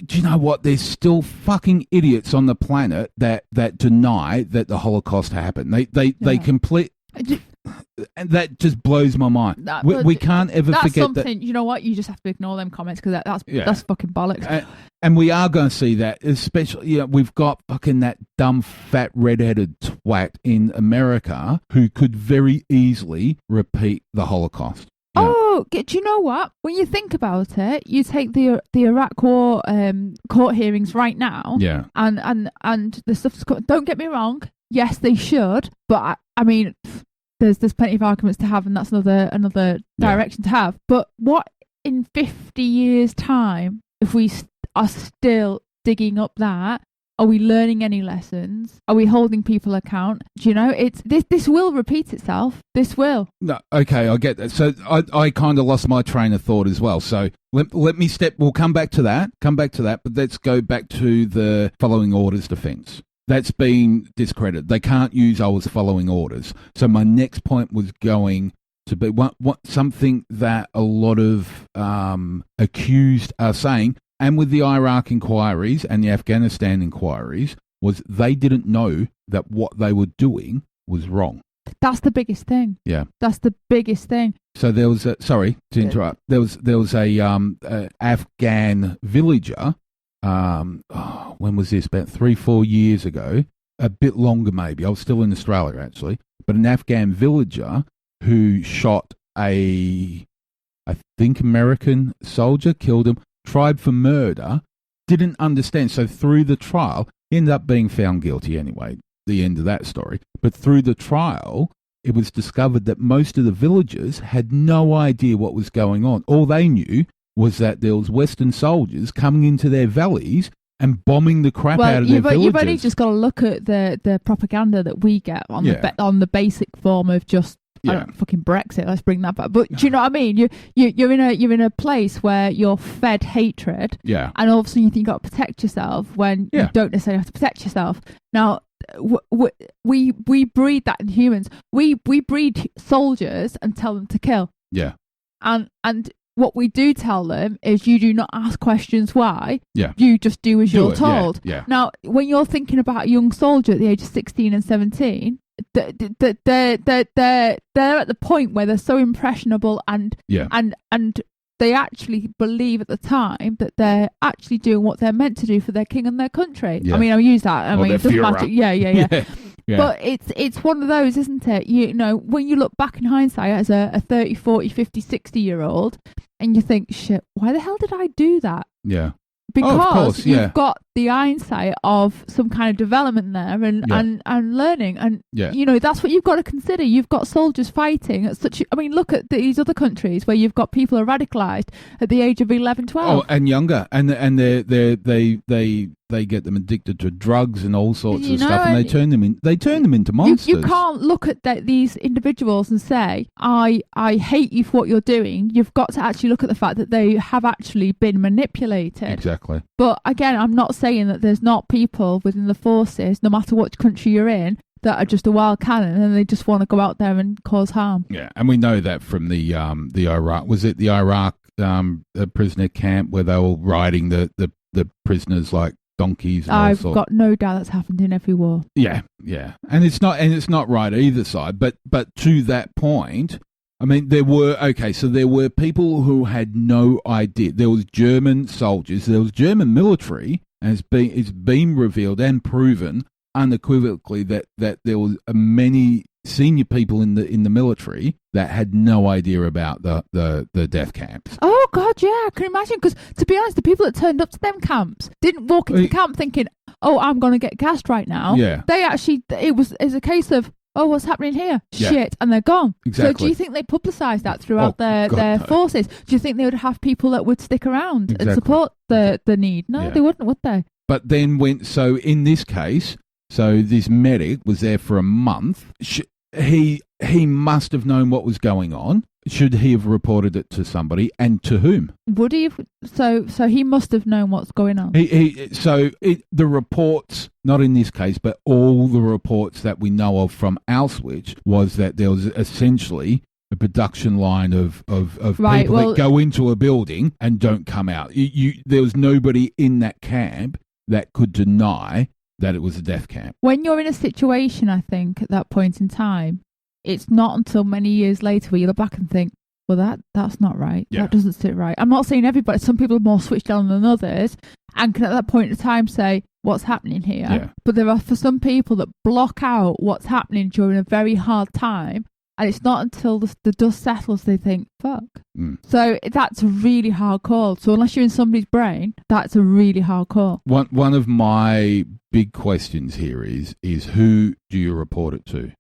you know what? There's still fucking idiots on the planet that deny that the Holocaust happened. They complete. And that just blows my mind. We can't ever forget that. You know what? You just have to ignore them comments, because that's fucking bollocks. And we are going to see that, especially, we've got fucking that dumb, fat, redheaded twat in America who could very easily repeat the Holocaust. Oh, do you know what? When you think about it, you take the Iraq War court hearings right now. Yeah. And the stuff's. Don't get me wrong. Yes, they should. But I mean, there's plenty of arguments to have, and that's another direction to have. But what in 50 years' time, if we are still digging up that, are we learning any lessons? Are we holding people account? Do you know, this will repeat itself. This will. No, okay, I get that. So I kind of lost my train of thought as well. So let me we'll come back to that, but let's go back to the following orders defense. That's been discredited. They can't use "I was following orders." So my next point was going to be something that a lot of accused are saying, and with the Iraq inquiries and the Afghanistan inquiries, was they didn't know that what they were doing was wrong. That's the biggest thing. Yeah, that's the biggest thing. So there was sorry to interrupt. There was a Afghan villager. When was this? About 3-4 years ago, a bit longer maybe. I was still in Australia actually, but an Afghan villager who shot I think American soldier, killed him, tried for murder, didn't understand. So through the trial, he ended up being found guilty anyway. The end of that story. But through the trial, it was discovered that most of the villagers had no idea what was going on. All they knew was that there was Western soldiers coming into their valleys and bombing the crap out of their villages. You've only just got to look at the propaganda that we get on the basic form of just fucking Brexit. Let's bring that back. But do you know what I mean? You're in a place where you're fed hatred, and all of a sudden you think you've got to protect yourself when you don't necessarily have to protect yourself. Now, we breed that in humans. We breed soldiers and tell them to kill. Yeah, and what we do tell them is you do not ask questions why. Yeah. You just do as you're told. Yeah. Now, when you're thinking about a young soldier at the age of 16 and 17, they're at the point where they're so impressionable and they actually believe at the time that they're actually doing what they're meant to do for their king and their country. Yeah. I mean, I'll use that. It doesn't matter. Yeah. Yeah. But it's one of those, isn't it? You know, when you look back in hindsight as a 30, 40, 50, 60-year-old, and you think, shit, why the hell did I do that? Yeah. Because you've got the hindsight of some kind of development there and learning. And, you know, that's what you've got to consider. You've got soldiers fighting at look at these other countries where you've got people who are radicalised at the age of 11, 12. Oh, and younger. And they get them addicted to drugs and all sorts of stuff, and they turn them into monsters. You can't look at these individuals and say, I hate you for what you're doing. You've got to actually look at the fact that they have actually been manipulated. Exactly. But again, I'm not saying that there's not people within the forces, no matter what country you're in, that are just a wild cannon and they just want to go out there and cause harm. Yeah, and we know that from the Iraq. Was it the Iraq prisoner camp where they were riding the prisoners like donkeys? And I've got no doubt that's happened in every war. Yeah, and it's not right either side. But to that point, I mean, there were people who had no idea. There was German soldiers, there was German military, and it's been revealed and proven unequivocally that there was many senior people in the military that had no idea about the death camps. Oh God, yeah, I can imagine. Because to be honest, the people that turned up to them camps didn't walk into the camp thinking, "Oh, I'm going to get gassed right now." Yeah, they actually it's a case of, "Oh, what's happening here? Shit," and they're gone. Exactly. So do you think they publicised that throughout their forces? Do you think they would have people that would stick around and support the need? No, they wouldn't, would they? But then in this case, so this medic was there for a month. he must have known what was going on. Should he have reported it to somebody, and to whom? Would he have? So he must have known what's going on. The reports, not in this case, but all the reports that we know of from Auschwitz was that there was essentially a production line of people that go into a building and don't come out. There was nobody in that camp that could deny that it was a death camp. When you're in a situation, I think, at that point in time, it's not until many years later where you look back and think, well, that's not right. Yeah. That doesn't sit right. I'm not saying everybody. Some people are more switched on than others and can at that point in time say, what's happening here? Yeah. But there are, for some people, that block out what's happening during a very hard time. And it's not until the dust settles they think, fuck. So that's a really hard call. So unless you're in somebody's brain, that's a really hard call. One of my big questions here is who do you report it to?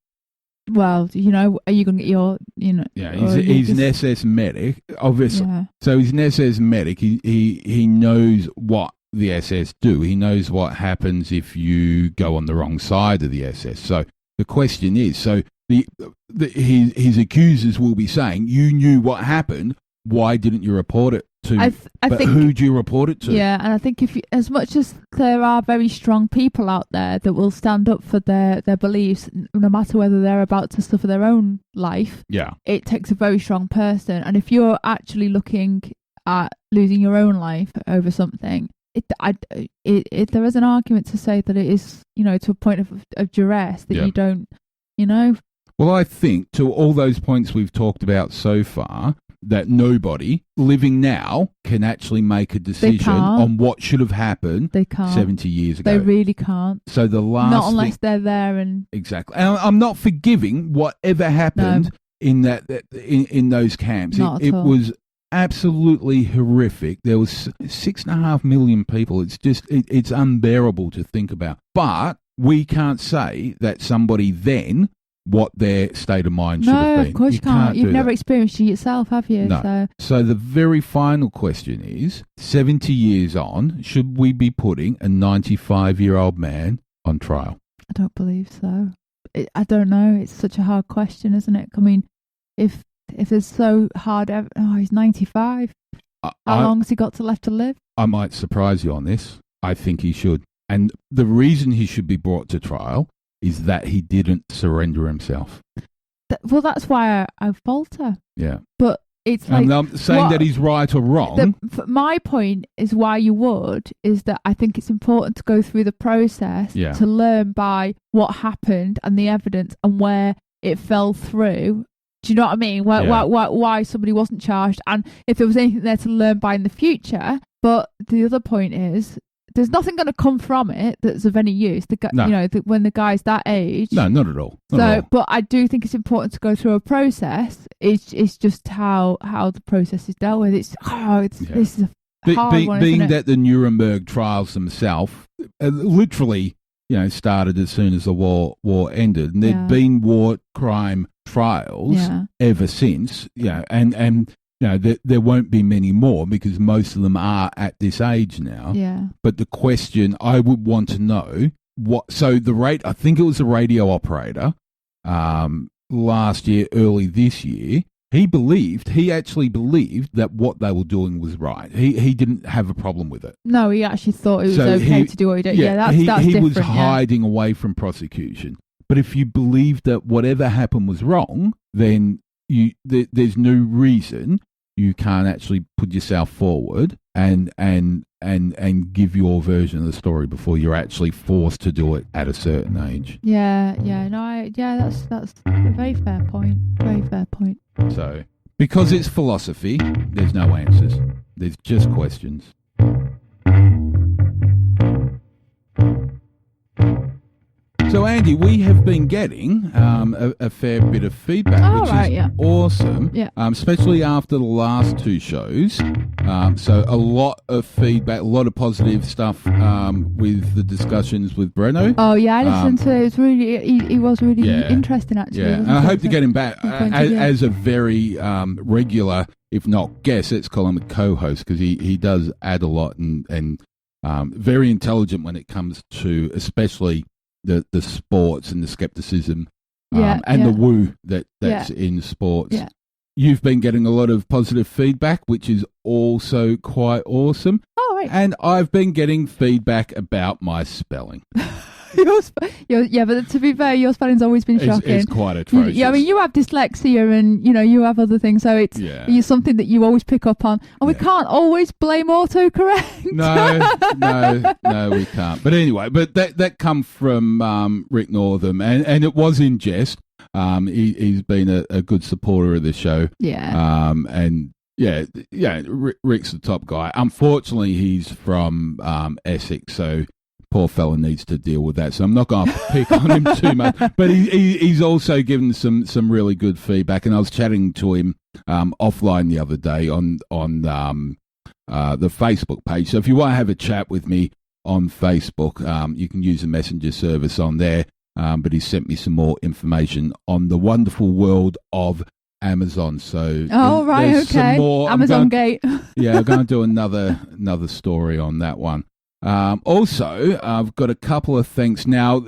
Well, are you going to get your, Yeah, he's an SS medic, obviously. Yeah. So he's an SS medic. He knows what the SS do. He knows what happens if you go on the wrong side of the SS. So the question is, his accusers will be saying, you knew what happened, why didn't you report it to? I think, who do you report it to? Yeah, and I think as much as there are very strong people out there that will stand up for their beliefs, no matter whether they're about to suffer their own life, it takes a very strong person. And if you're actually looking at losing your own life over something, there is an argument to say that it is, to a point of duress that you don't, Well, I think to all those points we've talked about so far, that nobody living now can actually make a decision on what should have happened 70 years ago. They really can't. So the last not unless they're there and exactly. And I'm not forgiving whatever happened in in those camps. It was absolutely horrific. There was 6.5 million people. It's just it's unbearable to think about. But we can't say that somebody then what their state of mind should have been. No, of course you can't. You've never experienced it yourself, have you? No. So the very final question is, 70 years on, should we be putting a 95-year-old man on trial? I don't believe so. I don't know. It's such a hard question, isn't it? I mean, if it's so hard, he's 95. How long has he got left to live? I might surprise you on this. I think he should. And the reason he should be brought to trial is that he didn't surrender himself. Well, that's why I falter. Yeah. But it's like... I'm not saying that he's right or wrong. My point is why you would, is that I think it's important to go through the process to learn by what happened and the evidence and where it fell through. Do you know what I mean? Why somebody wasn't charged and if there was anything there to learn by in the future. But the other point is, there's nothing going to come from it that's of any use. When the guy's that age. No, not at all. But I do think it's important to go through a process. It's just how the process is dealt with. This is a hard one, being isn't it? that the Nuremberg trials themselves literally, started as soon as the war ended, and there'd been war crime trials ever since. And. There won't be many more because most of them are at this age now. Yeah. But the question I would want to know I think it was the radio operator last year, early this year. He actually believed that what they were doing was right. He didn't have a problem with it. No, he actually thought it was okay to do what he did. That's different. He was hiding away from prosecution. But if you believe that whatever happened was wrong, then there's no reason you can't actually put yourself forward and give your version of the story before you're actually forced to do it at a certain age. That's a very fair point. Very fair point. So, because it's philosophy, there's no answers. There's just questions. So, Andy, we have been getting a fair bit of feedback, which is awesome, especially after the last two shows. So a lot of feedback, a lot of positive stuff with the discussions with Breno. Oh, yeah, I listened to it. It was really, he was really interesting, actually. Yeah, and I hope to get him back as a very regular, if not guest, let's call him a co-host, because he does add a lot and very intelligent when it comes to especially the sports and the skepticism and the woo that's in sports. Yeah. You've been getting a lot of positive feedback, which is also quite awesome. Oh, right. And I've been getting feedback about my spelling. But to be fair, your spelling's always been shocking. It's quite atrocious. Yeah, I mean, you have dyslexia and, you have other things, so it's something that you always pick up on. And we can't always blame autocorrect. No, we can't. But anyway, that come from Rick Northam, and it was in jest. He's been a good supporter of the show. Yeah. Rick's the top guy. Unfortunately, he's from Essex, so poor fella needs to deal with that. So I'm not going to pick on him too much. But he's also given some really good feedback. And I was chatting to him offline the other day on the Facebook page. So if you want to have a chat with me on Facebook, you can use the messenger service on there. But he sent me some more information on the wonderful world of Amazon. So okay. Some more. Amazon Gate. Yeah, I'm going to do another story on that one. Also, I've got a couple of things now.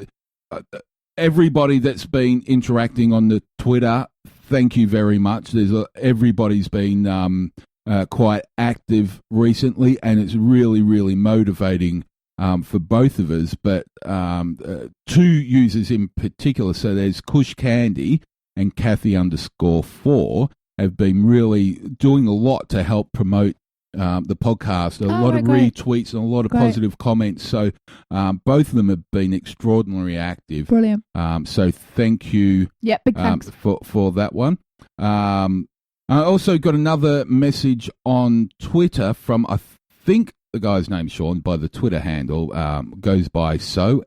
Everybody that's been interacting on the Twitter, thank you very much. Everybody's been quite active recently, and it's really, really motivating for both of us. But two users in particular, so there's Kush Candy and Kathy_4 have been really doing a lot to help promote the podcast, a lot of retweets and a lot of positive comments. So both of them have been extraordinarily active. Brilliant. So thank you big thanks. For that one. I also got another message on Twitter from, I think the guy's name's Sean, by the Twitter handle, goes by S-O,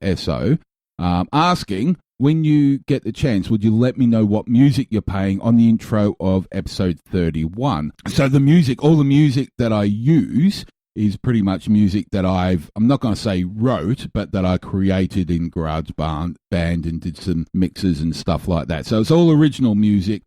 asking, when you get the chance, would you let me know what music you're playing on the intro of episode 31? So all the music that I use is pretty much music that I'm not going to say wrote, but that I created in GarageBand and did some mixes and stuff like that. So it's all original music,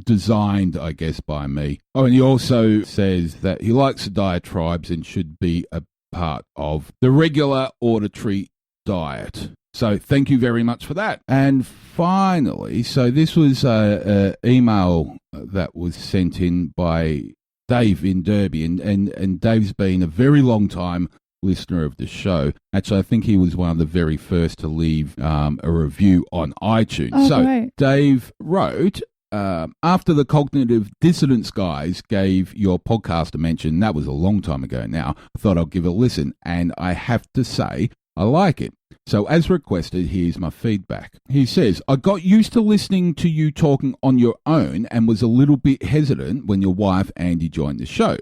designed, I guess, by me. Oh, and he also says that he likes the diatribes and should be a part of the regular auditory diet. So thank you very much for that. And finally, so this was an email that was sent in by Dave in Derby, and Dave's been a very long time listener of the show. Actually, I think he was one of the very first to leave a review on iTunes. Great. Dave wrote, after the Cognitive Dissonance guys gave your podcast a mention, that was a long time ago now, I thought I'd give it a listen, and I have to say, I like it. So as requested, here's my feedback. He says, I got used to listening to you talking on your own and was a little bit hesitant when your wife, Andy, joined the show.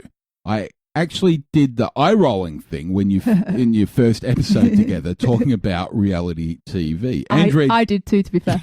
I actually did the eye-rolling thing when you in your first episode together talking about reality TV. I did too, to be fair.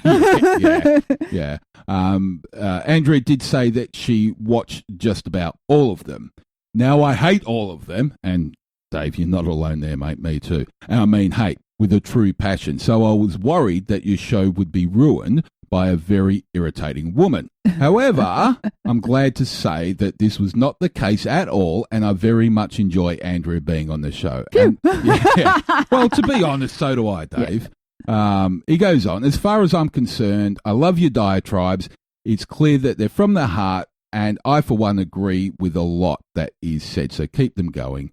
Yeah. Andrea did say that she watched just about all of them. Now I hate all of them, and Dave, you're not alone there, mate. Me too. And I mean hate with a true passion. So I was worried that your show would be ruined by a very irritating woman. However, I'm glad to say that this was not the case at all, and I very much enjoy Andrea being on the show. And, well, to be honest, so do I, Dave. Yeah. He goes on, as far as I'm concerned, I love your diatribes. It's clear that they're from the heart, and I, for one, agree with a lot that is said. So keep them going.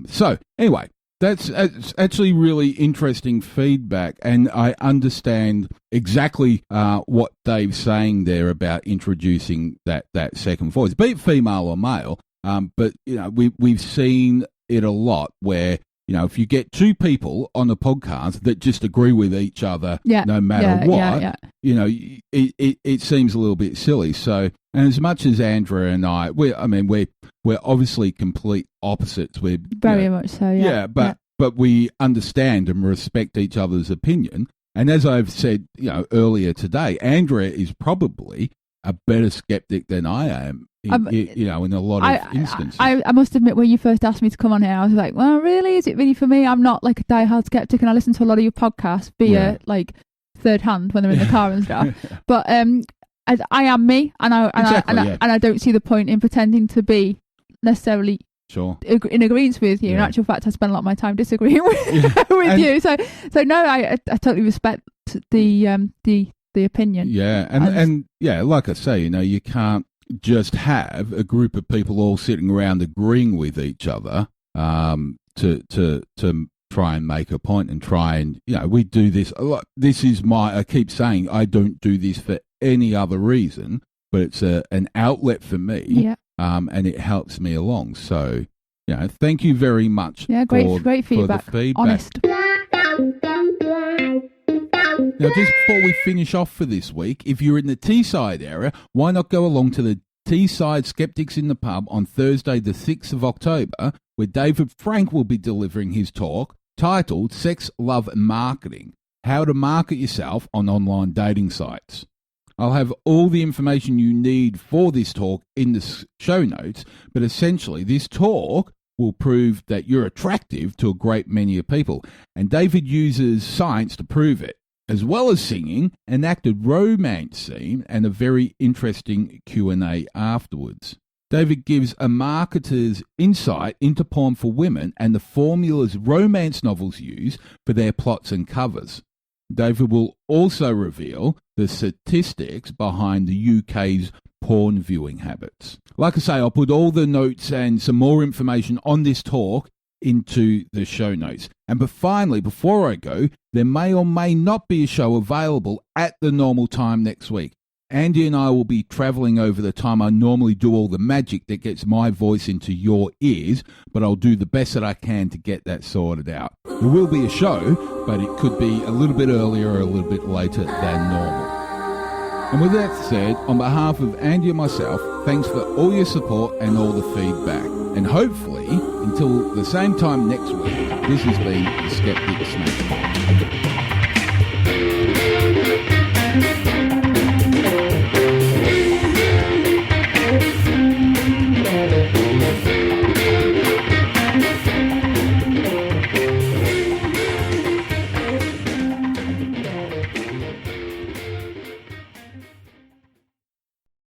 So anyway, that's actually really interesting feedback, and I understand exactly what Dave's saying there about introducing that second voice, be it female or male. But we've seen it a lot where if you get two people on a podcast that just agree with each other, no matter what, it seems a little bit silly. So, and as much as Andrea and I, we're obviously complete opposites. We're very much so. Yeah. But we understand and respect each other's opinion. And as I've said, earlier today, Andrea is probably a better skeptic than I am. In a lot of instances. I must admit, when you first asked me to come on here, I was like, well, really? Is it really for me? I'm not like a diehard skeptic, and I listen to a lot of your podcasts via like third hand when they're in the car and stuff. But I am me, and I don't see the point in pretending to be necessarily in agreement with you. In actual fact, I spend a lot of my time disagreeing with you. So no, I totally respect the the opinion. Yeah, and yeah, like I say, you can't just have a group of people all sitting around agreeing with each other to try and make a point and try and, we do this a lot. This is I keep saying I don't do this for any other reason, but it's an outlet for me, and it helps me along. So, thank you very much. Yeah, great feedback. For the feedback. Honest. Now, just before we finish off for this week, if you're in the Teesside area, why not go along to the Teesside Skeptics in the Pub on Thursday the 6th of October, where David Frank will be delivering his talk titled Sex, Love and Marketing, How to Market Yourself on Online Dating Sites. I'll have all the information you need for this talk in the show notes, but essentially this talk will prove that you're attractive to a great many of people, and David uses science to prove it, as well as singing an acted romance scene and a very interesting Q&A afterwards. David gives a marketer's insight into porn for women and the formulas romance novels use for their plots and covers. David will also reveal the statistics behind the UK's porn viewing habits. Like I say, I'll put all the notes and some more information on this talk into the show notes. But finally, before I go, there may or may not be a show available at the normal time next week. Andy and I will be travelling over the time I normally do all the magic that gets my voice into your ears, but I'll do the best that I can to get that sorted out. There will be a show, but it could be a little bit earlier or a little bit later than normal. And with that said, on behalf of Andy and myself, thanks for all your support and all the feedback. And hopefully, until the same time next week, this has been the Skeptic Smash Talk.